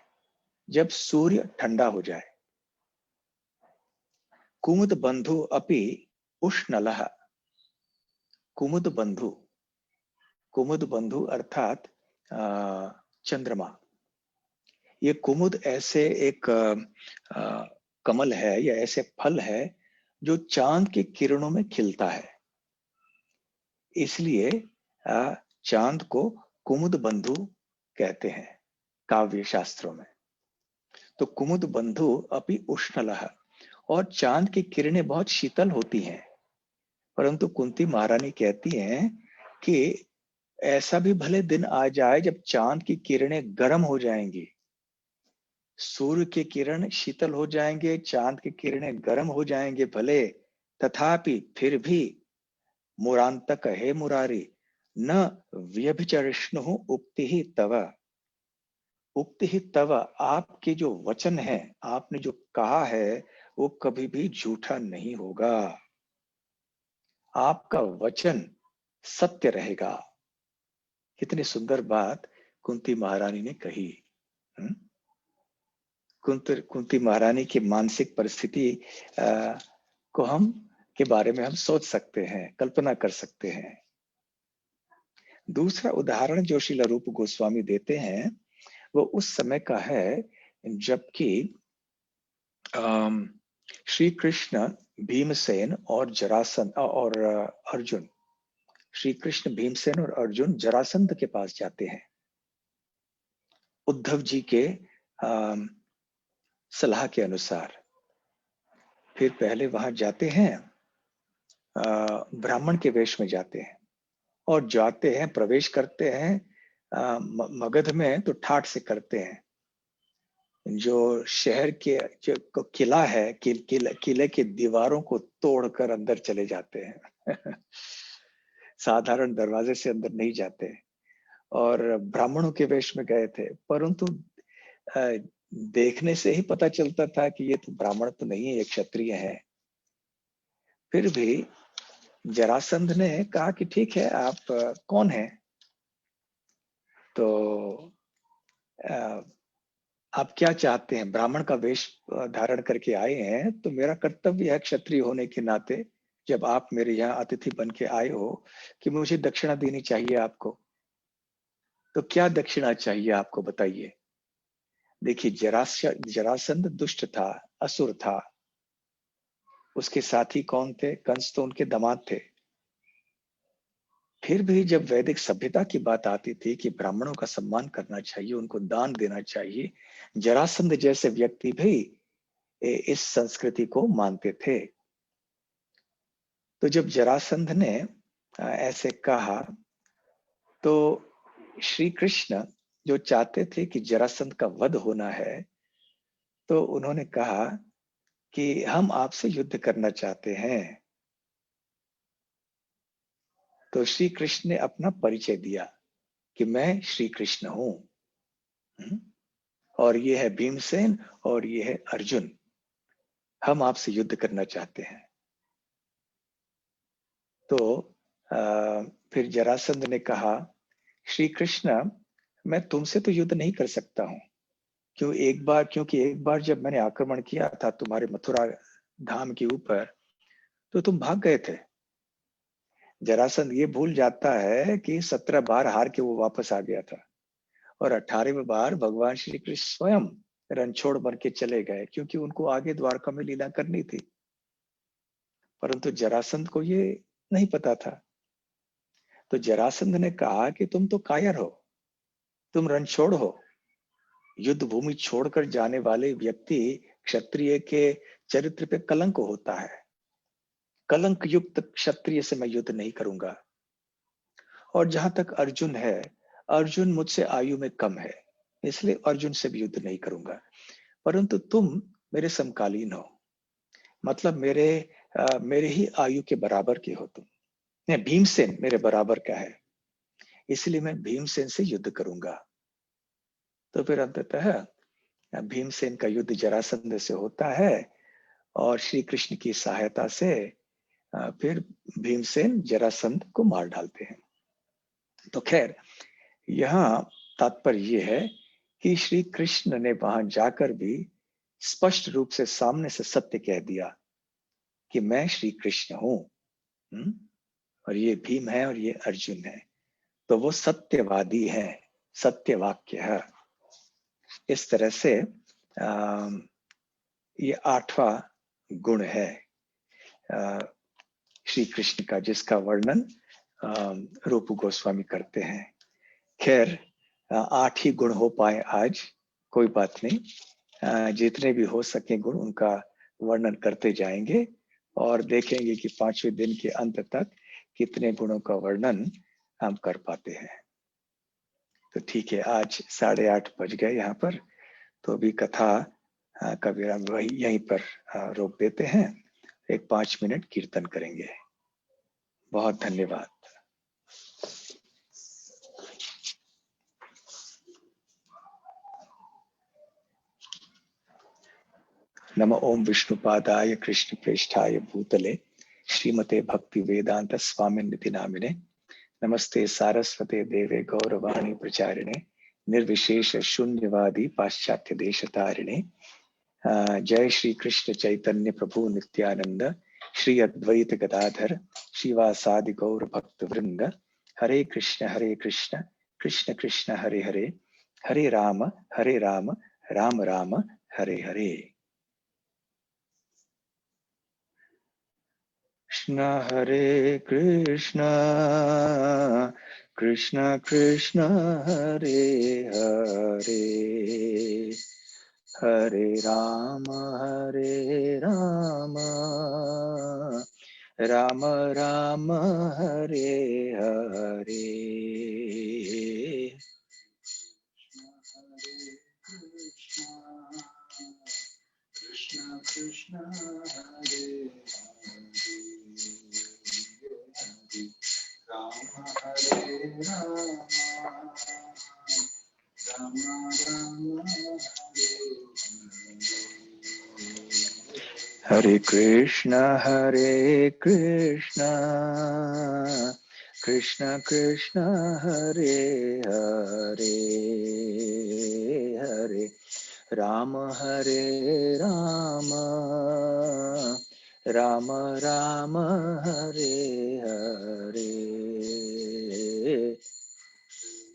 जब सूर्य ठंडा हो जाए। कुमुद बंधु अपि उष्णलः, कुमुद बंधु, कुमुद बंधु अर्थात चंद्रमा। ये कुमुद ऐसे एक कमल है या ऐसे फल है जो चांद की किरणों में खिलता है, इसलिए चांद को कुमुद बंधु कहते हैं काव्य शास्त्रों में। तो कुमुद बंधु अपि उष्णलः, और चांद की किरणें बहुत शीतल होती हैं, परंतु कुंती महारानी कहती हैं कि ऐसा भी भले दिन आ जाए जब चांद की किरणें गर्म हो जाएंगी, सूर्य की किरण शीतल हो जाएंगे, चांद की किरणें गर्म हो जाएंगे भले, तथापि फिर भी मुरांतक, हे मुरारी, न व्यभिचरिष्णु उक्ति ही तव, उक्ति ही तव, आपके जो वचन है, आपने जो कहा है वो कभी भी झूठा नहीं होगा, आपका वचन सत्य रहेगा। कितनी सुंदर बात कुंती महारानी ने कही। हम्म? कुंती महारानी की मानसिक परिस्थिति को हम के बारे में हम सोच सकते हैं, कल्पना कर सकते हैं। दूसरा उदाहरण जो श्रील रूप गोस्वामी देते हैं वो उस समय का है जबकि श्री कृष्ण, भीमसेन और जरासंध और अर्जुन, श्री कृष्ण, भीमसेन और अर्जुन जरासंध के पास जाते हैं उद्धव जी के सलाह के अनुसार। फिर पहले वहां जाते हैं, ब्राह्मण के वेश में जाते हैं और जाते हैं, प्रवेश करते हैं मगध में तो ठाठ से करते हैं। जो शहर के जो किला है, किले की दीवारों को तोड़कर अंदर चले जाते हैं साधारण दरवाजे से अंदर नहीं जाते। और ब्राह्मणों के वेश में गए थे, परंतु देखने से ही पता चलता था कि ये तो ब्राह्मण तो नहीं है, ये क्षत्रिय है। फिर भी जरासंध ने कहा कि ठीक है, आप कौन हैं? तो आप क्या चाहते हैं? ब्राह्मण का वेश धारण करके आए हैं तो मेरा कर्तव्य है क्षत्रिय होने के नाते, जब आप मेरे यहाँ अतिथि बन के आए हो, कि मुझे दक्षिणा देनी चाहिए आपको। तो क्या दक्षिणा चाहिए आपको, बताइए। देखिए, जरासंध दुष्ट था, असुर था। उसके साथी कौन थे? कंस तो उनके दामाद थे। फिर भी जब वैदिक सभ्यता की बात आती थी कि ब्राह्मणों का सम्मान करना चाहिए, उनको दान देना चाहिए, जरासंध जैसे व्यक्ति भी इस संस्कृति को मानते थे। तो जब जरासंध ने ऐसे कहा तो श्री कृष्ण जो चाहते थे कि जरासंध का वध होना है, तो उन्होंने कहा कि हम आपसे युद्ध करना चाहते हैं। तो श्री कृष्ण ने अपना परिचय दिया कि मैं श्री कृष्ण हूं, और ये है भीमसेन और ये है अर्जुन, हम आपसे युद्ध करना चाहते हैं। तो फिर जरासंध ने कहा, श्री कृष्ण, मैं तुमसे तो युद्ध नहीं कर सकता हूं, क्योंकि एक बार जब मैंने आक्रमण किया था तुम्हारे मथुरा धाम के ऊपर, तो तुम भाग गए थे। जरासंध ये भूल जाता है कि 17 बार हार के वो वापस आ गया था, और 18वें बार भगवान श्री कृष्ण स्वयं रणछोड़ बन के चले गए, क्योंकि उनको आगे द्वारका में लीला करनी थी। परंतु जरासंध को ये नहीं पता था। तो जरासंध ने कहा कि तुम तो कायर हो, तुम रणछोड़ हो। युद्ध भूमि छोड़कर जाने वाले व्यक्ति क्षत्रिय के चरित्र पे कलंक होता है। कलंक युक्त क्षत्रिय से मैं युद्ध नहीं करूंगा। और जहां तक अर्जुन है, अर्जुन मुझसे आयु में कम है, इसलिए अर्जुन से भी युद्ध नहीं करूंगा। परंतु तुम मेरे समकालीन हो, मतलब मेरे ही आयु के बराबर के हो तुम। नहीं, भीमसेन मेरे बराबर का है, इसलिए मैं भीमसेन से युद्ध करूंगा। तो फिर अंततः भीमसेन का युद्ध जरासंध से होता है, और श्री कृष्ण की सहायता से फिर भीमसेन जरासंध को मार डालते हैं। तो खैर, यहाँ तात्पर्य ये है कि श्री कृष्ण ने वहां जाकर भी स्पष्ट रूप से सामने से सत्य कह दिया कि मैं श्री कृष्ण हूं, और ये भीम है और ये अर्जुन है। तो वो सत्यवादी है, सत्य वाक्य है। इस तरह से ये 8वां गुण है श्री कृष्ण का, जिसका वर्णन रूप गोस्वामी करते हैं। खैर, 8 ही गुण हो पाए आज, कोई बात नहीं। जितने भी हो सके गुण उनका वर्णन करते जाएंगे, और देखेंगे कि 5वें दिन के अंत तक कितने गुणों का वर्णन हम कर पाते हैं। तो ठीक है, आज 8:30 बज गए यहाँ पर, तो अभी कथा का विराम वही यहीं पर रोक देते हैं। एक 5 मिनट कीर्तन करेंगे। बहुत धन्यवाद। नमो ओम विष्णुपादाय कृष्णप्रेष्ठाय भूतले श्रीमते भक्ति वेदांत स्वामिनिति नामिने नमस्ते सारस्वते देवे गौरवाणी प्रचारिणे निर्विशेष शून्यवादी पाश्चात्य देशतारिणे जय श्री कृष्ण चैतन्य प्रभु नित्यानंद श्री अद्वैत गदाधर श्रीवासादि गौर भक्त वृंद हरे कृष्ण कृष्ण कृष्ण हरे हरे हरे राम राम राम हरे हरे। कृष्ण हरे कृष्ण कृष्ण कृष्ण हरे हरे हरे राम राम राम हरे हरे। कृष्ण कृष्ण हरे राम हरे कृष्ण कृष्ण कृष्ण हरे हरे हरे राम राम राम हरे हरे।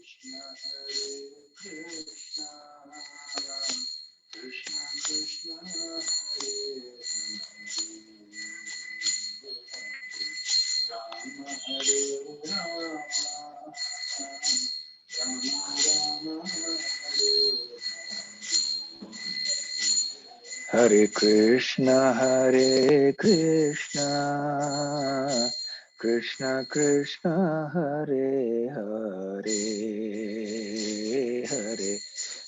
कृष्ण कृष्ण हरे राम राम हरे कृष्ण कृष्ण कृष्ण हरे हरे हरे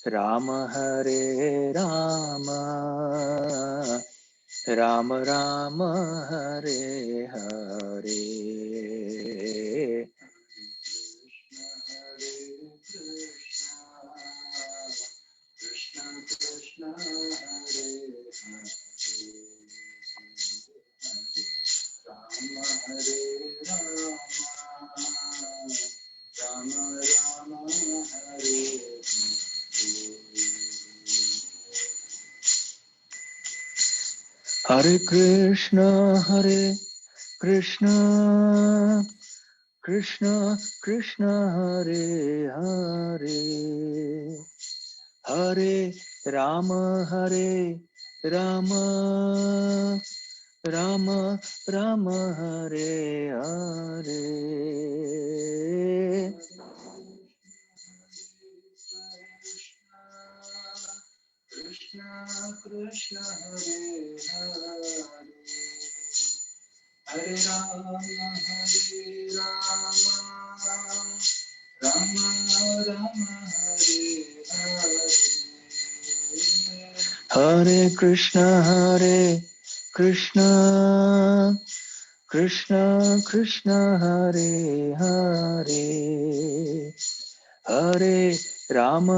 राम राम राम हरे हरे। कृष्ण कृष्ण हरे राम राम हरे हरे कृष्ण कृष्ण कृष्ण हरे हरे हरे राम राम राम राम हरे हरे। कृष्ण कृष्ण हरे हरे हरे राम राम राम हरे हरे हरे कृष्ण कृष्ण कृष्ण हरे हरे हरे राम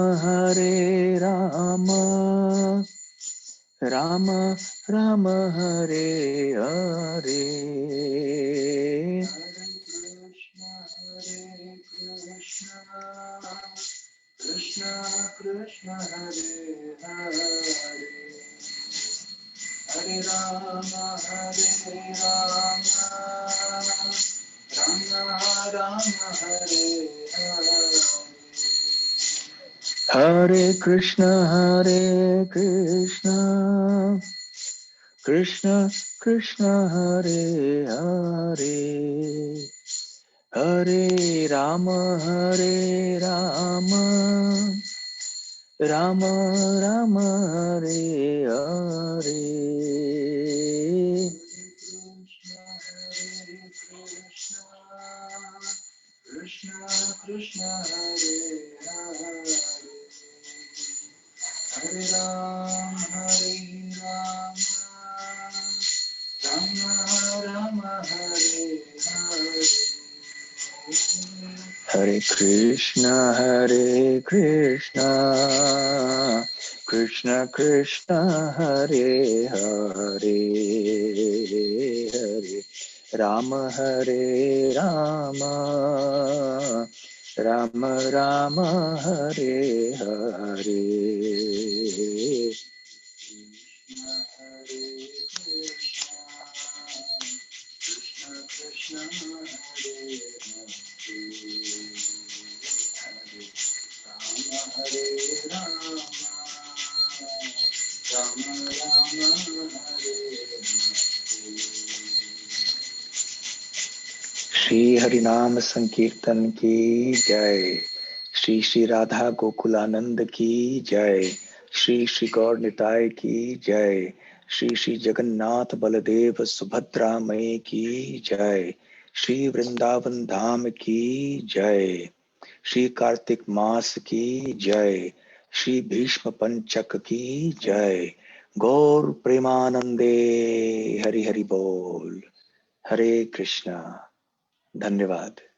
राम राम हरे हरे। कृष्ण कृष्ण हरे हरे हरे राम राम हरे हरे हरे कृष्ण कृष्ण कृष्ण हरे हरे हरे राम राम राम हरे हरे। कृष्ण कृष्ण हरे हरे हरे राम राम हरे हरे हरे कृष्ण कृष्ण कृष्ण हरे हरे, हरे राम हरे राम, राम राम हरे हरे। कृष्ण हरे हरे, राम हरे राम, राम राम हरे हरे। श्री हरिनाम संकीर्तन की जय। श्री श्री राधा गोकुलानंद की जय। श्री श्री गौर निताय की जय। श्री श्री जगन्नाथ बलदेव सुभद्रा मई की जय। श्री वृंदावन धाम की जय। श्री कार्तिक मास की जय। श्री भीष्म पंचक की जय। गौर प्रेमानंदे हरि हरि बोल। हरे कृष्णा। धन्यवाद।